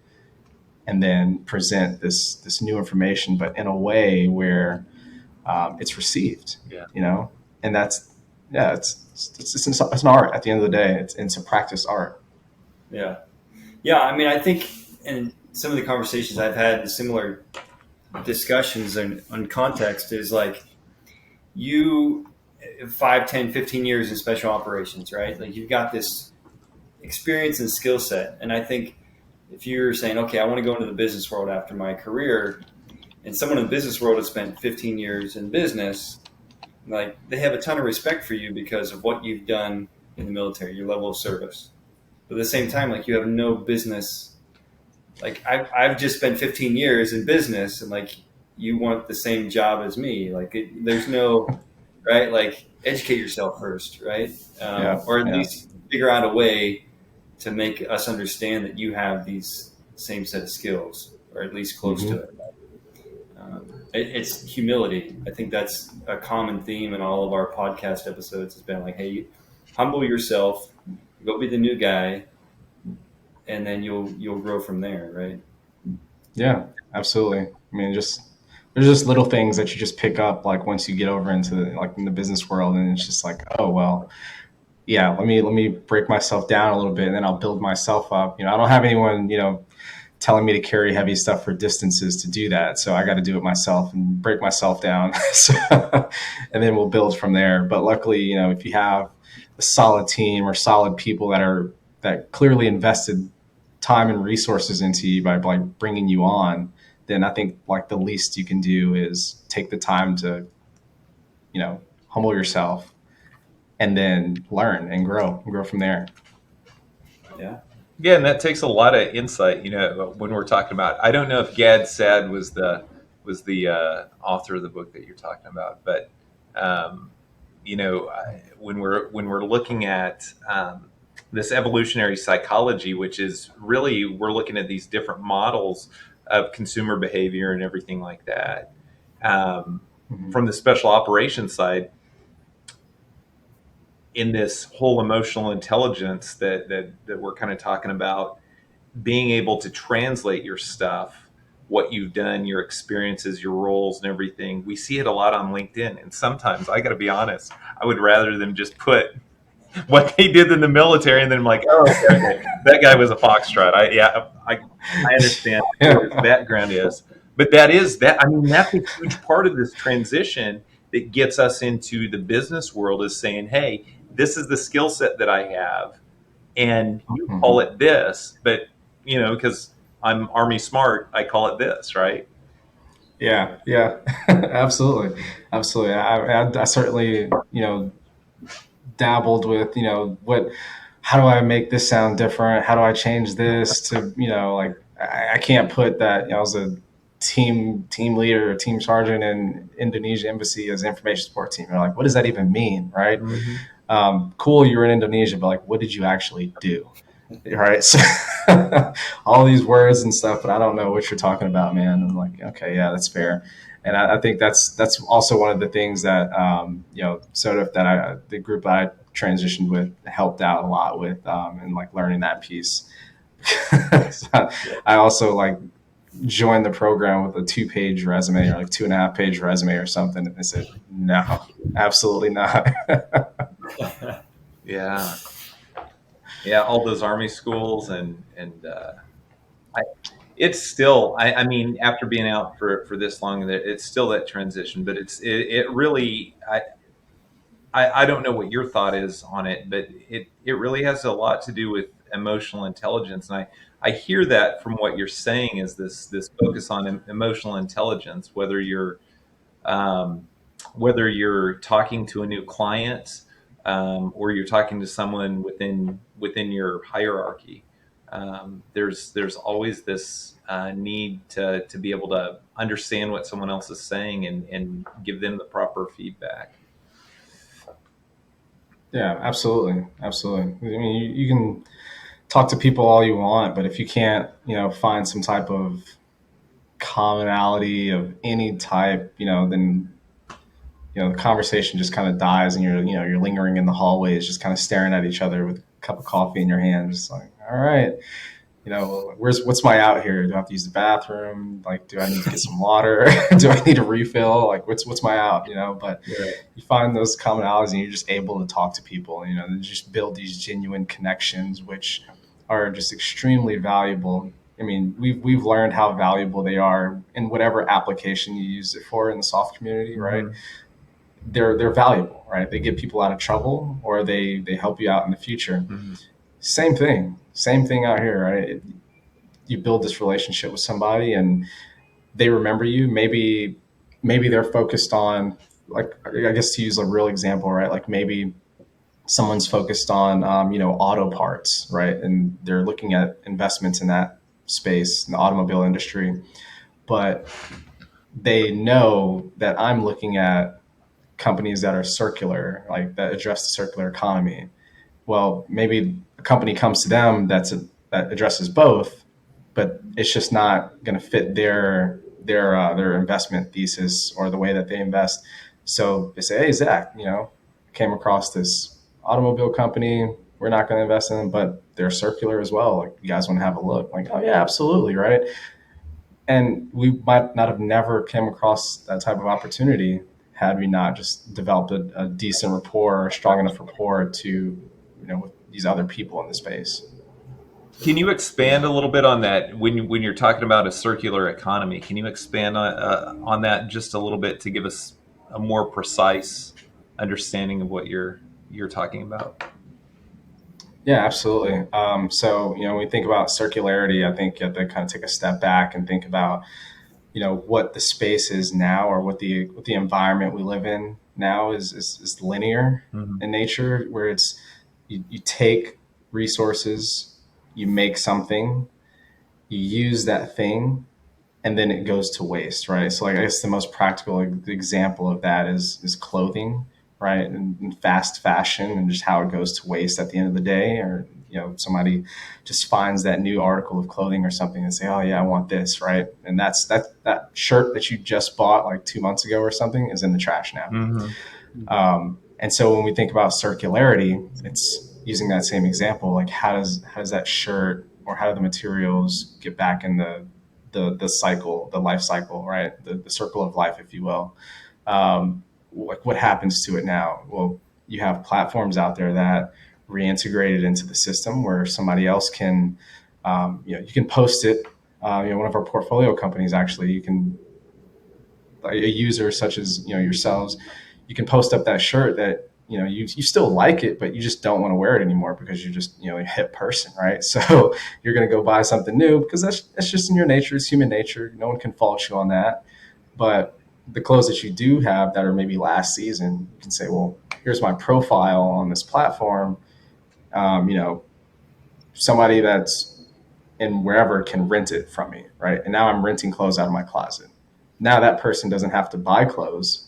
and then present this new information, but in a way where it's received, and that's, yeah, it's an art at the end of the day. It's a practice art. Yeah. Yeah. I mean, I think in some of the conversations I've had in similar discussions on context is like you 5, 10, 15 years in special operations, right? Like you've got this experience and skill set. And I think if you're saying, okay, I want to go into the business world after my career, and someone in the business world has spent 15 years in business, like they have a ton of respect for you because of what you've done in the military, your level of service. But at the same time, like you have no business. Like I've just spent 15 years in business, and like you want the same job as me. Like there's no, right? Like educate yourself first, right? Or at least figure out a way to make us understand that you have these same set of skills, or at least close to it. It's humility. I think that's a common theme in all of our podcast episodes has been like, hey, humble yourself, go be the new guy, and then you'll grow from there, right? Yeah, absolutely. I mean, there's just little things that you just pick up like once you get over into in the business world, and it's just like, oh well, yeah, let me break myself down a little bit, and then I'll build myself up. I don't have anyone telling me to carry heavy stuff for distances to do that, so I got to do it myself and break myself down. And then we'll build from there. But luckily, if you have a solid team or solid people that clearly invested time and resources into you by bringing you on, then I think like the least you can do is take the time to, humble yourself and then learn and grow from there. Yeah. Yeah, and that takes a lot of insight. When we're talking about, I don't know if Gad Saad was the author of the book that you're talking about, but when we're looking at this evolutionary psychology, which is really we're looking at these different models of consumer behavior and everything like that. From the special operations side, in this whole emotional intelligence that we're kind of talking about, being able to translate your stuff, what you've done, your experiences, your roles and everything. We see it a lot on LinkedIn. And sometimes, I got to be honest, I would rather them just put what they did in the military, and then I'm like, oh, okay, that guy was a foxtrot. I understand where his background is, but that. I mean, that's a huge part of this transition that gets us into the business world, is saying, hey, this is the skill set that I have, and you call it this, but because I'm Army smart, I call it this, right? Yeah, yeah, absolutely, absolutely. I certainly, dabbled with, how do I make this sound different? How do I change this to, like, I can't put that, I was a team leader or team sergeant in Indonesia embassy as information support team. You're like, what does that even mean? Right. Cool. You were in Indonesia, but like, what did you actually do? Right. So all these words and stuff, but I don't know what you're talking about, man. I'm like, okay, yeah, that's fair. And I think that's also one of the things that, sort of the group that I transitioned with helped out a lot with, and like learning that piece. So I also like joined the program with a 2-page resume or like 2.5-page resume or something. And they said, no, absolutely not. Yeah. Yeah, all those Army schools it's still. I mean, after being out for this long, it's still that transition. But it really. I don't know what your thought is on it, but it really has a lot to do with emotional intelligence, and I hear that from what you're saying is this focus on emotional intelligence, um, whether you're talking to a new client, or you're talking to someone within your hierarchy. There's always this need to be able to understand what someone else is saying and give them the proper feedback. Yeah, absolutely. Absolutely. I mean, you can talk to people all you want, but if you can't, find some type of commonality of any type, then the conversation just kind of dies, and you're lingering in the hallways, just kind of staring at each other with a cup of coffee in your hand, just like, all right, what's my out here? Do I have to use the bathroom? Like, do I need to get some water? Do I need a refill? Like, what's my out? But you find those commonalities, and you're just able to talk to people. And just build these genuine connections, which are just extremely valuable. I mean, we've learned how valuable they are in whatever application you use it for in the soft community, right? They're valuable, right? They get people out of trouble, or they help you out in the future. Same thing out here, right? You build this relationship with somebody, and they remember you. Maybe they're focused on, like, I guess, to use a real example, right? Like, maybe someone's focused on, auto parts, right? And they're looking at investments in that space, in the automobile industry. But they know that I'm looking at companies that are circular, like that address the circular economy. Well, maybe a company comes to them that addresses both, but it's just not going to fit their investment thesis or the way that they invest. So they say, "Hey, Zach, came across this automobile company. We're not going to invest in them, but they're circular as well. Like, you guys want to have a look?" Like, "Oh yeah, absolutely, right." And we might not have never came across that type of opportunity had we not just developed a decent rapport, a strong enough rapport to, with these other people in the space. Can you expand a little bit on that when you're talking about a circular economy? Can you expand on that just a little bit to give us a more precise understanding of what you're talking about? Yeah, absolutely. So, when we think about circularity, I think you have to kind of take a step back and think about, what the space is now, or what the environment we live in now is linear in nature, where it's you take resources, you make something, you use that thing, and then it goes to waste, right? So, like, I guess the most practical example of that is clothing, right? And fast fashion, and just how it goes to waste at the end of the day. Or, somebody just finds that new article of clothing or something and say, "Oh yeah, I want this," right? And that shirt that you just bought like 2 months ago or something is in the trash now. And so when we think about circularity, it's using that same example. Like, how does that shirt or how do the materials get back in the cycle, the life cycle, right? The circle of life, if you will. What happens to it now? Well, you have platforms out there that reintegrate it into the system where somebody else can, you can post it. One of our portfolio companies, actually, you can, a user such as, yourselves, you can post up that shirt that, you still like it, but you just don't want to wear it anymore because you're just, a hip person, right? So you're going to go buy something new because that's just in your nature. It's human nature. No one can fault you on that. But the clothes that you do have that are maybe last season, you can say, well, here's my profile on this platform. Somebody that's in wherever can rent it from me, right? And now I'm renting clothes out of my closet. Now that person doesn't have to buy clothes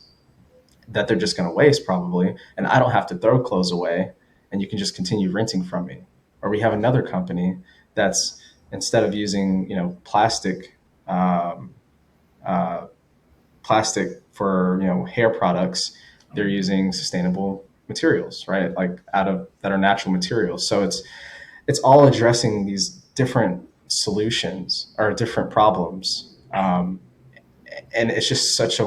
that they're just going to waste probably, and I don't have to throw clothes away, and you can just continue renting from me. Or we have another company that's, instead of using plastic plastic for hair products, they're using sustainable materials, right? Like that are natural materials. So it's all addressing these different solutions or different problems, and it's just such a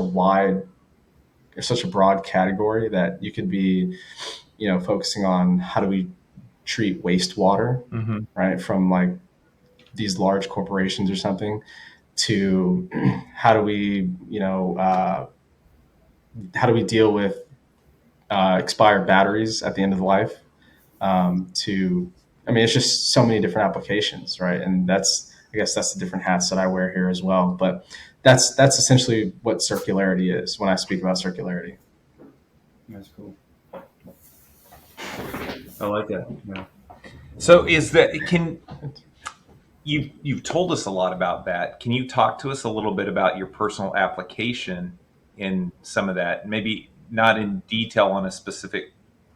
broad category that you could be, focusing on how do we treat wastewater, right, from like these large corporations or something, to how do we, how do we deal with expired batteries at the end of the life? It's just so many different applications, right? And I guess that's the different hats that I wear here as well. But that's essentially what circularity is when I speak about circularity. That's cool. I like that. Yeah. So you've told us a lot about that. Can you talk to us a little bit about your personal application in some of that? Maybe not in detail on a specific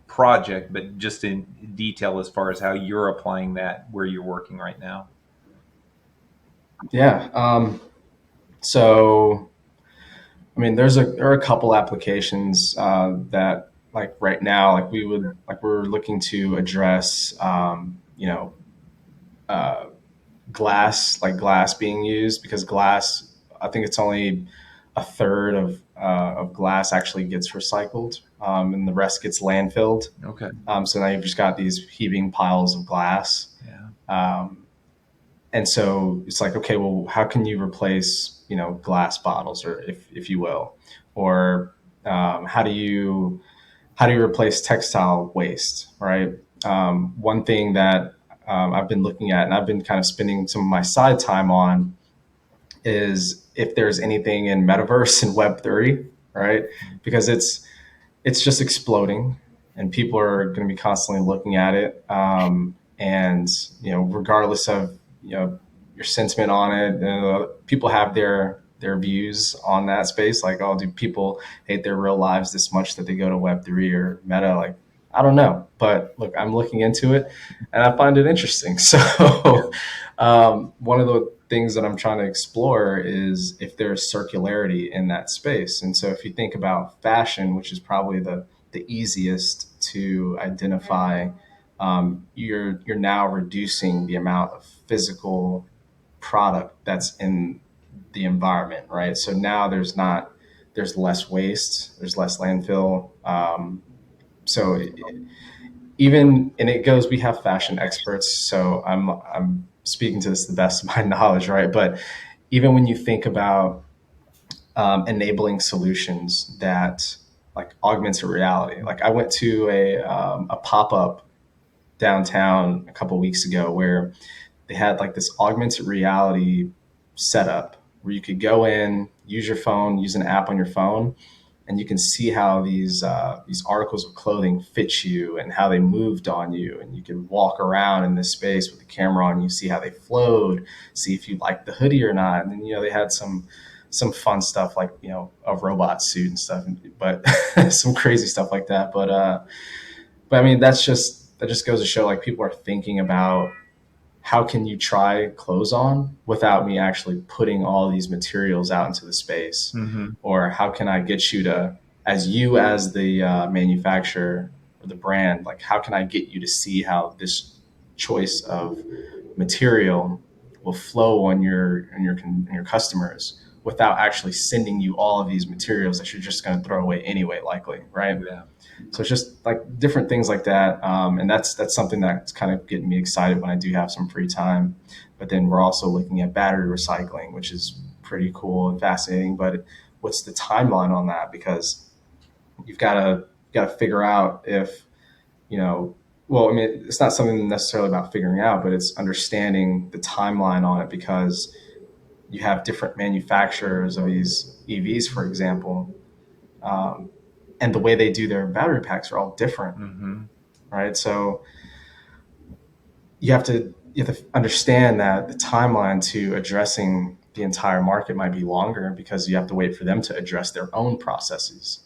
project, but just in detail as far as how you're applying that where you're working right now. Yeah. So, there are a couple applications that, like right now, we're looking to address, glass being used, because glass, I think it's only a third of glass actually gets recycled, and the rest gets landfilled. Okay. So now you've just got these heaving piles of glass. Yeah. And so it's like, okay, well, how can you replace, glass bottles, or if you will, or how do you replace textile waste, right? One thing that I've been looking at, and I've been kind of spending some of my side time on, is if there's anything in metaverse and Web3, right? Because it's just exploding, and people are going to be constantly looking at it. And regardless of your sentiment on it, people have their views on that space. Like, oh, do people hate their real lives this much that they go to Web3 or Meta? Like, I don't know, but look, I'm looking into it, and I find it interesting. So, one of the things that I'm trying to explore is if there's circularity in that space. And so, if you think about fashion, which is probably the easiest to identify, you're now reducing the amount of physical product that's in the environment, right? So now there's less waste, there's less landfill. So even, and it goes, we have fashion experts, so I'm speaking to this to the best of my knowledge, right? But even when you think about enabling solutions that like augmented reality, like I went to a pop-up downtown a couple weeks ago where they had like this augmented reality setup where you could go in, use your phone, use an app on your phone, and you can see how these articles of clothing fit you and how they moved on you, and you can walk around in this space with the camera on you, see how they flowed, see if you like the hoodie or not. And then they had some fun stuff like a robot suit and stuff, but some crazy stuff like that. But that just goes to show, like, people are thinking about how can you try clothes on without me actually putting all these materials out into the space? Mm-hmm. Or how can I get you to, as the manufacturer or the brand, like how can I get you to see how this choice of material will flow on your customers without actually sending you all of these materials that you're just going to throw away anyway, likely, right? Yeah. So it's just like different things like that, and that's something that's kind of getting me excited when I do have some free time. But then we're also looking at battery recycling, which is pretty cool and fascinating. But what's the timeline on that? Because you've got to figure out if, you know, well, I mean, it's not something necessarily about figuring out, but it's understanding the timeline on it, because you have different manufacturers of these EVs, for example, um, and the way they do their battery packs are all different, Mm-hmm. right? So you have to understand that the timeline to addressing the entire market might be longer, because you have to wait for them to address their own processes,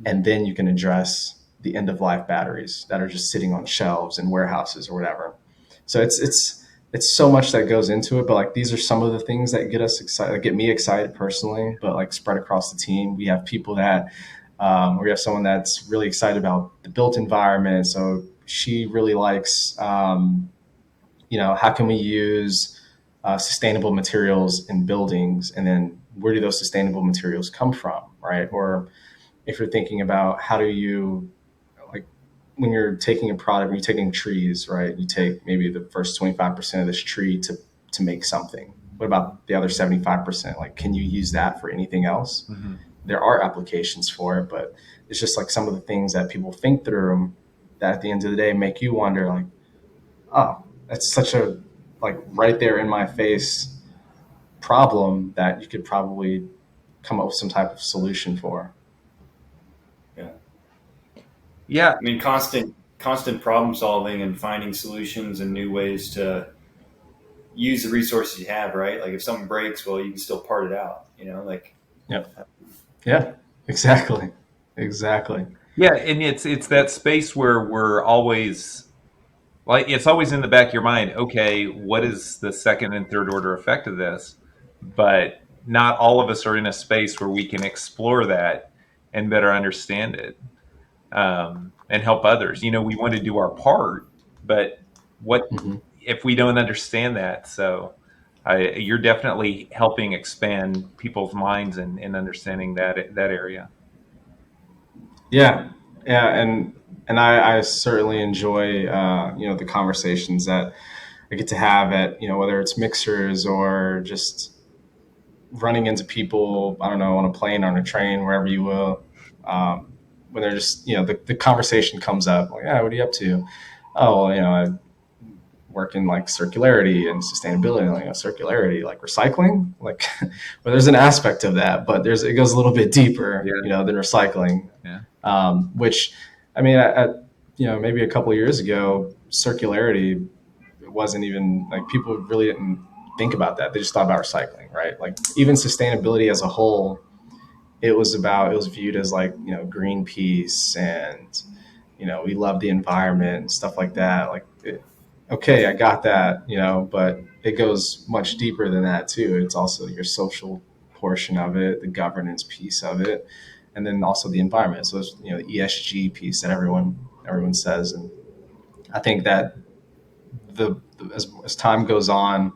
and then you can address the end of life batteries that are just sitting on shelves in warehouses or whatever. So it's so much that goes into it, but like these are some of the things that get us excited, that get me excited personally, but like spread across the team. We have people that we have someone that's really excited about the built environment. So she really likes, how can we use sustainable materials in buildings, and then where do those sustainable materials come from, right? Or if you're thinking about how do you, like, when you're taking a product, when you're taking trees, right? You take maybe the first 25% of this tree to make something. What about the other 75%? Like, can you use that for anything else? Mm-hmm. There are applications for it, but it's just like some of the things that people think through that at the end of the day make you wonder, like, oh, that's such a, like, right there in my face problem that you could probably come up with some type of solution for. Yeah. Yeah. I mean, constant problem solving and finding solutions and new ways to use the resources you have, right? Like if something breaks, well, you can still part it out, like. Yep. Yeah, exactly. Exactly. Yeah, and it's that space where we're always like, it's always in the back of your mind. Okay, what is the second and third order effect of this? But not all of us are in a space where we can explore that and better understand it, and help others. We want to do our part, but what Hmm. if we don't understand that? So you're definitely helping expand people's minds and understanding that area. Yeah. Yeah. And I certainly enjoy, the conversations that I get to have at, whether it's mixers or just running into people, I don't know, on a plane, on a train, wherever you will. When they're just, the conversation comes up, like, yeah, what are you up to? Oh, well, I work in like circularity and sustainability, like circularity, like recycling, like, well, there's an aspect of that, but it goes a little bit deeper, Yeah. than recycling. Yeah. Which, I mean, maybe a couple of years ago, circularity wasn't even like, people really didn't think about that. They just thought about recycling, right? Like even sustainability as a whole, it was viewed as like, Greenpeace and, we love the environment and stuff like that. Like, okay, I got that, but it goes much deeper than that too. It's also your social portion of it, the governance piece of it, and then also the environment. So it's, the ESG piece that everyone says. And I think that as time goes on,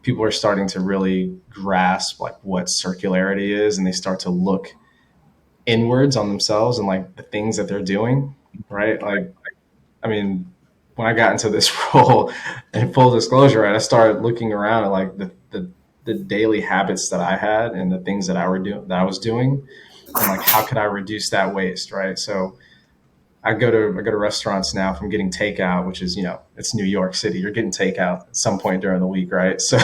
people are starting to really grasp like what circularity is, and they start to look inwards on themselves and like the things that they're doing, right? Like, I mean, when I got into this role, in full disclosure, right, I started looking around at like the daily habits that I had and the things that I was doing, and like how could I reduce that waste, right? So I go to restaurants now from getting takeout, which is, it's New York City. You're getting takeout at some point during the week, right? So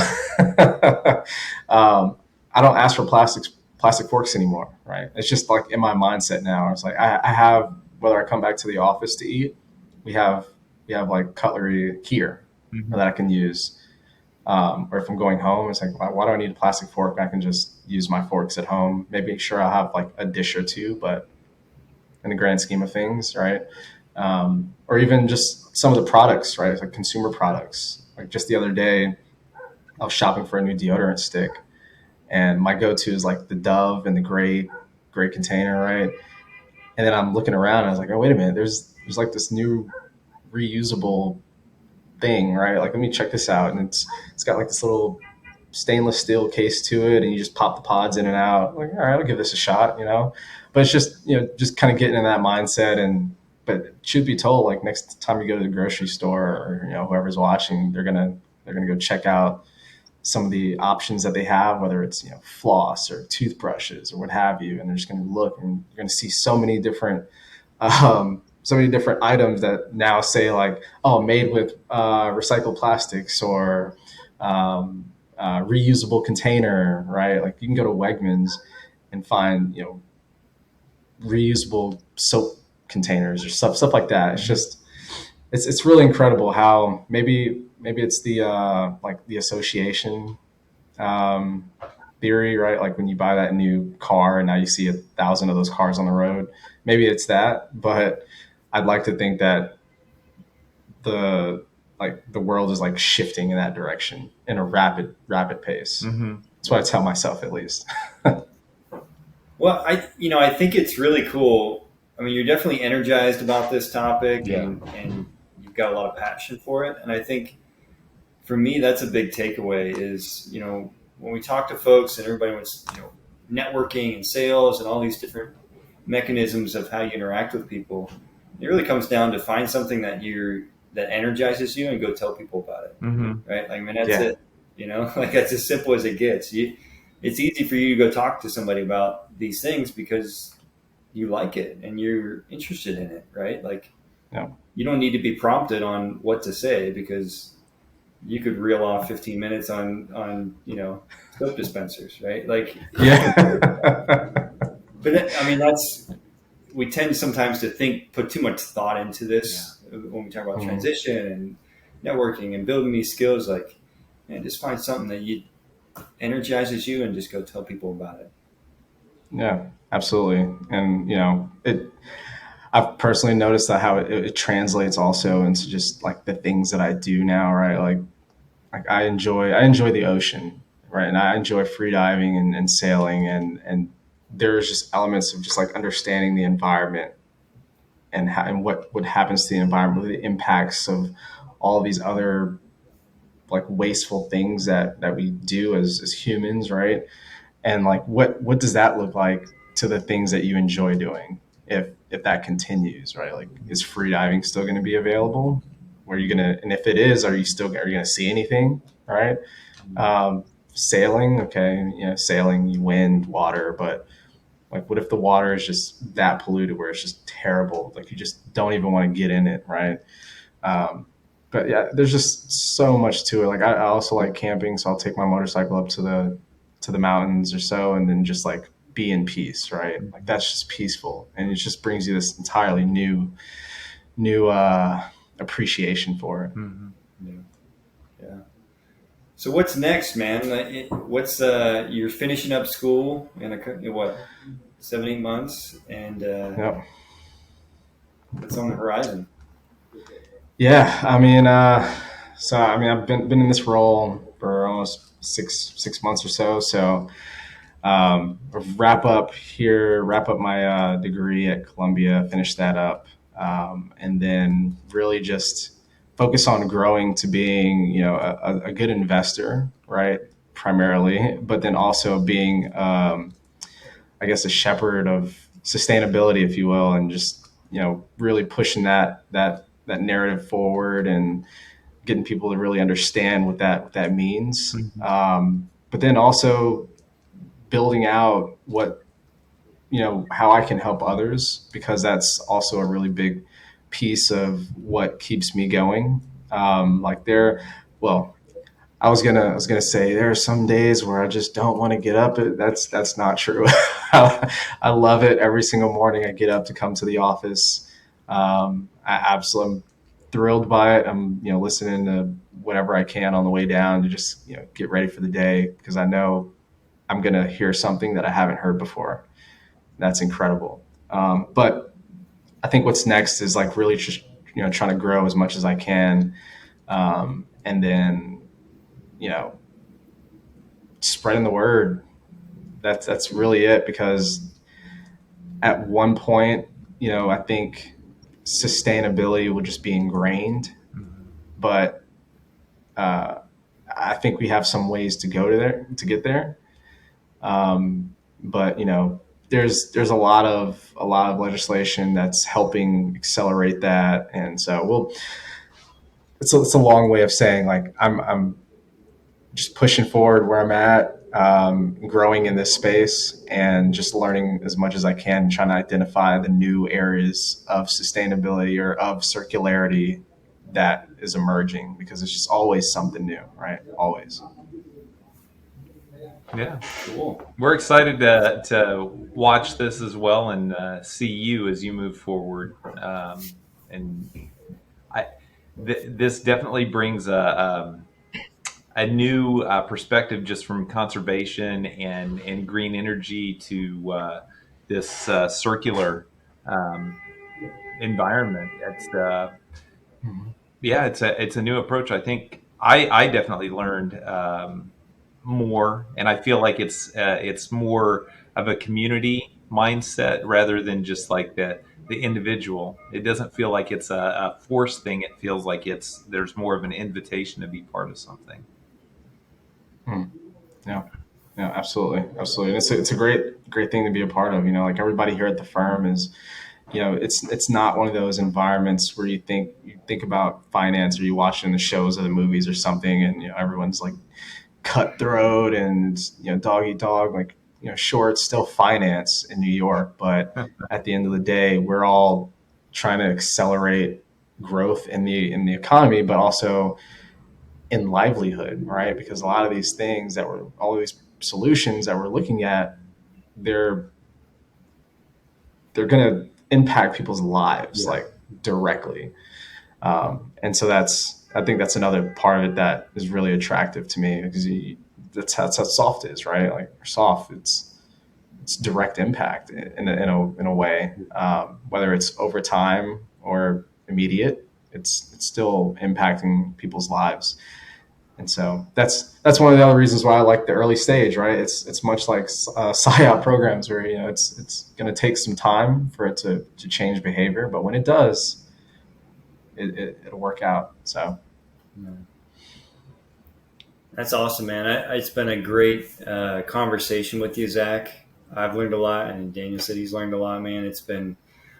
I don't ask for plastic forks anymore, right? It's just like in my mindset now. It's like I have, whether I come back to the office to eat, we have like cutlery here Mhm. that I can use. Or if I'm going home, it's like, why do I need a plastic fork? I can just use my forks at home. Maybe sure I'll have like a dish or two, but in the grand scheme of things, right? Or even just some of the products, right? Like consumer products. Like just the other day, I was shopping for a new deodorant stick, and my go-to is like the Dove and the gray container, right? And then I'm looking around, and I was like, oh, wait a minute, there's like this new reusable thing, right? Like, let me check this out. And it's got like this little stainless steel case to it, and you just pop the pods in and out. Like, all right, I'll give this a shot, but it's just, just kind of getting in that mindset. And but truth be told, like, next time you go to the grocery store, or whoever's watching, they're gonna go check out some of the options that they have, whether it's floss or toothbrushes or what have you, and they're just going to look, and you're going to see so many different items that now say, like, oh, made with recycled plastics, or reusable container, right? Like, you can go to Wegmans and find reusable soap containers or stuff like that. It's just it's really incredible how maybe it's the like the association theory, right? Like, when you buy that new car and now you see 1,000 of those cars on the road, maybe it's that. But I'd like to think that the world is like shifting in that direction in a rapid pace. Mm-hmm. That's what I tell myself, at least. Well, I think it's really cool. I mean, you're definitely energized about this topic, Yeah. and you've got a lot of passion for it. And I think for me, that's a big takeaway is, when we talk to folks and everybody wants, networking and sales and all these different mechanisms of how you interact with people, it really comes down to find something that energizes you and go tell people about it. Mm-hmm. Right? Like, I mean, that's it, like, that's as simple as it gets. It's easy for you to go talk to somebody about these things because you like it and you're interested in it, right? Like, you don't need to be prompted on what to say, because you could reel off 15 minutes on soap dispensers, right? Like, but I mean, we tend sometimes to put too much thought into this when we talk about transition and networking and building these skills. Like, just find something that energizes you and just go tell people about it. Yeah, absolutely. And I've personally noticed that how it translates also into just like the things that I do now, right? Like I enjoy the ocean, right? And I enjoy free diving and sailing, and there's just elements of just like understanding the environment and what happens to the environment, the impacts of all these other like wasteful things that we do as humans, right? And like, what does that look like to the things that you enjoy doing if that continues, right? Like, is free diving still going to be available? And if it is, are you going to see anything, right? Sailing, okay, sailing, wind, water, but like, what if the water is just that polluted where it's just terrible? Like, you just don't even want to get in it, right? But yeah, there's just so much to it. Like, I also like camping, so I'll take my motorcycle up to the mountains or so, and then just like be in peace, right? Like, that's just peaceful, and it just brings you this entirely new appreciation for it. Mm-hmm. Yeah. So what's next, man? You're finishing up school in what, 7-8 months, and what's on the horizon? Yeah, I mean, I've been in this role for almost six months or so. So wrap up my degree at Columbia, finish that up, and then really just focus on growing to being a good investor, right? Primarily, but then also being I guess a shepherd of sustainability, if you will, and just really pushing that narrative forward and getting people to really understand what that means. Mm-hmm. But then also building out how I can help others, because that's also a really big piece of what keeps me going. I was gonna say there are some days where I just don't want to get up. That's not true. I love it every single morning. I get up to come to the office. I'm thrilled by it. I'm listening to whatever I can on the way down to just get ready for the day, because I know I'm gonna hear something that I haven't heard before. That's incredible. But I think what's next is like really just trying to grow as much as I can, and then spreading the word. That's really it, because at one point, I think sustainability will just be ingrained, but I think we have some ways to go to get there. But there's a lot of legislation that's helping accelerate that, and so it's a long way of saying like I'm just pushing forward where I'm at, growing in this space, and just learning as much as I can, trying to identify the new areas of sustainability or of circularity that is emerging, because it's just always something new, right? Always. Yeah. Cool. We're excited to watch this as well, and see you as you move forward. And I, this definitely brings a new perspective just from conservation and green energy to this circular um, environment. It's a new approach. I think I definitely learned more, and I feel like it's more of a community mindset rather than just like the individual. It doesn't feel like it's a forced thing. It feels like there's more of an invitation to be part of something. Hmm. Yeah. Yeah, absolutely, absolutely. And it's a great thing to be a part of. Like everybody here at the firm is, it's not one of those environments where you think about finance, or you watch it in the shows or the movies or something, and everyone's like cutthroat and dog eat dog. Like, sure, it's still finance in New York, but at the end of the day, we're all trying to accelerate growth in the economy, but also in livelihood, right? Because a lot of these things all these solutions that we're looking at, they're going to impact people's lives, like directly. And so I think that's another part of it that is really attractive to me, because that's how soft is, right? Like soft, it's direct impact in a way, whether it's over time or immediate, it's still impacting people's lives. And so that's one of the other reasons why I like the early stage, right? It's much like PSYOP programs, where it's going to take some time for it to change behavior, but when it does, it'll work out. So That's awesome, man. It's been a great conversation with you, Zach. I've learned a lot, and Daniel said he's learned a lot, man. It's been,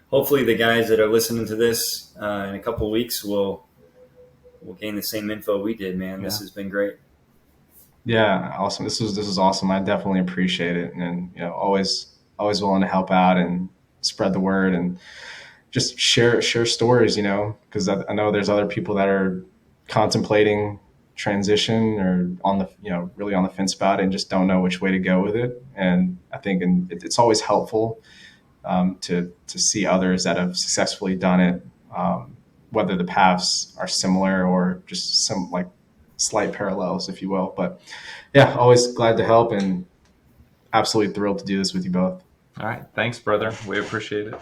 hopefully the guys that are listening to this in a couple of weeks will gain the same info we did, man. Yeah. This has been great. Yeah, awesome. This is awesome. I definitely appreciate it, and always willing to help out and spread the word, and just share stories. Because I know there's other people that are contemplating transition, or on the really on the fence about it, and just don't know which way to go with it. And I think it's always helpful to see others that have successfully done it, whether the paths are similar or just some like slight parallels, if you will. But yeah, always glad to help, and absolutely thrilled to do this with you both. All right. Thanks, brother. We appreciate it.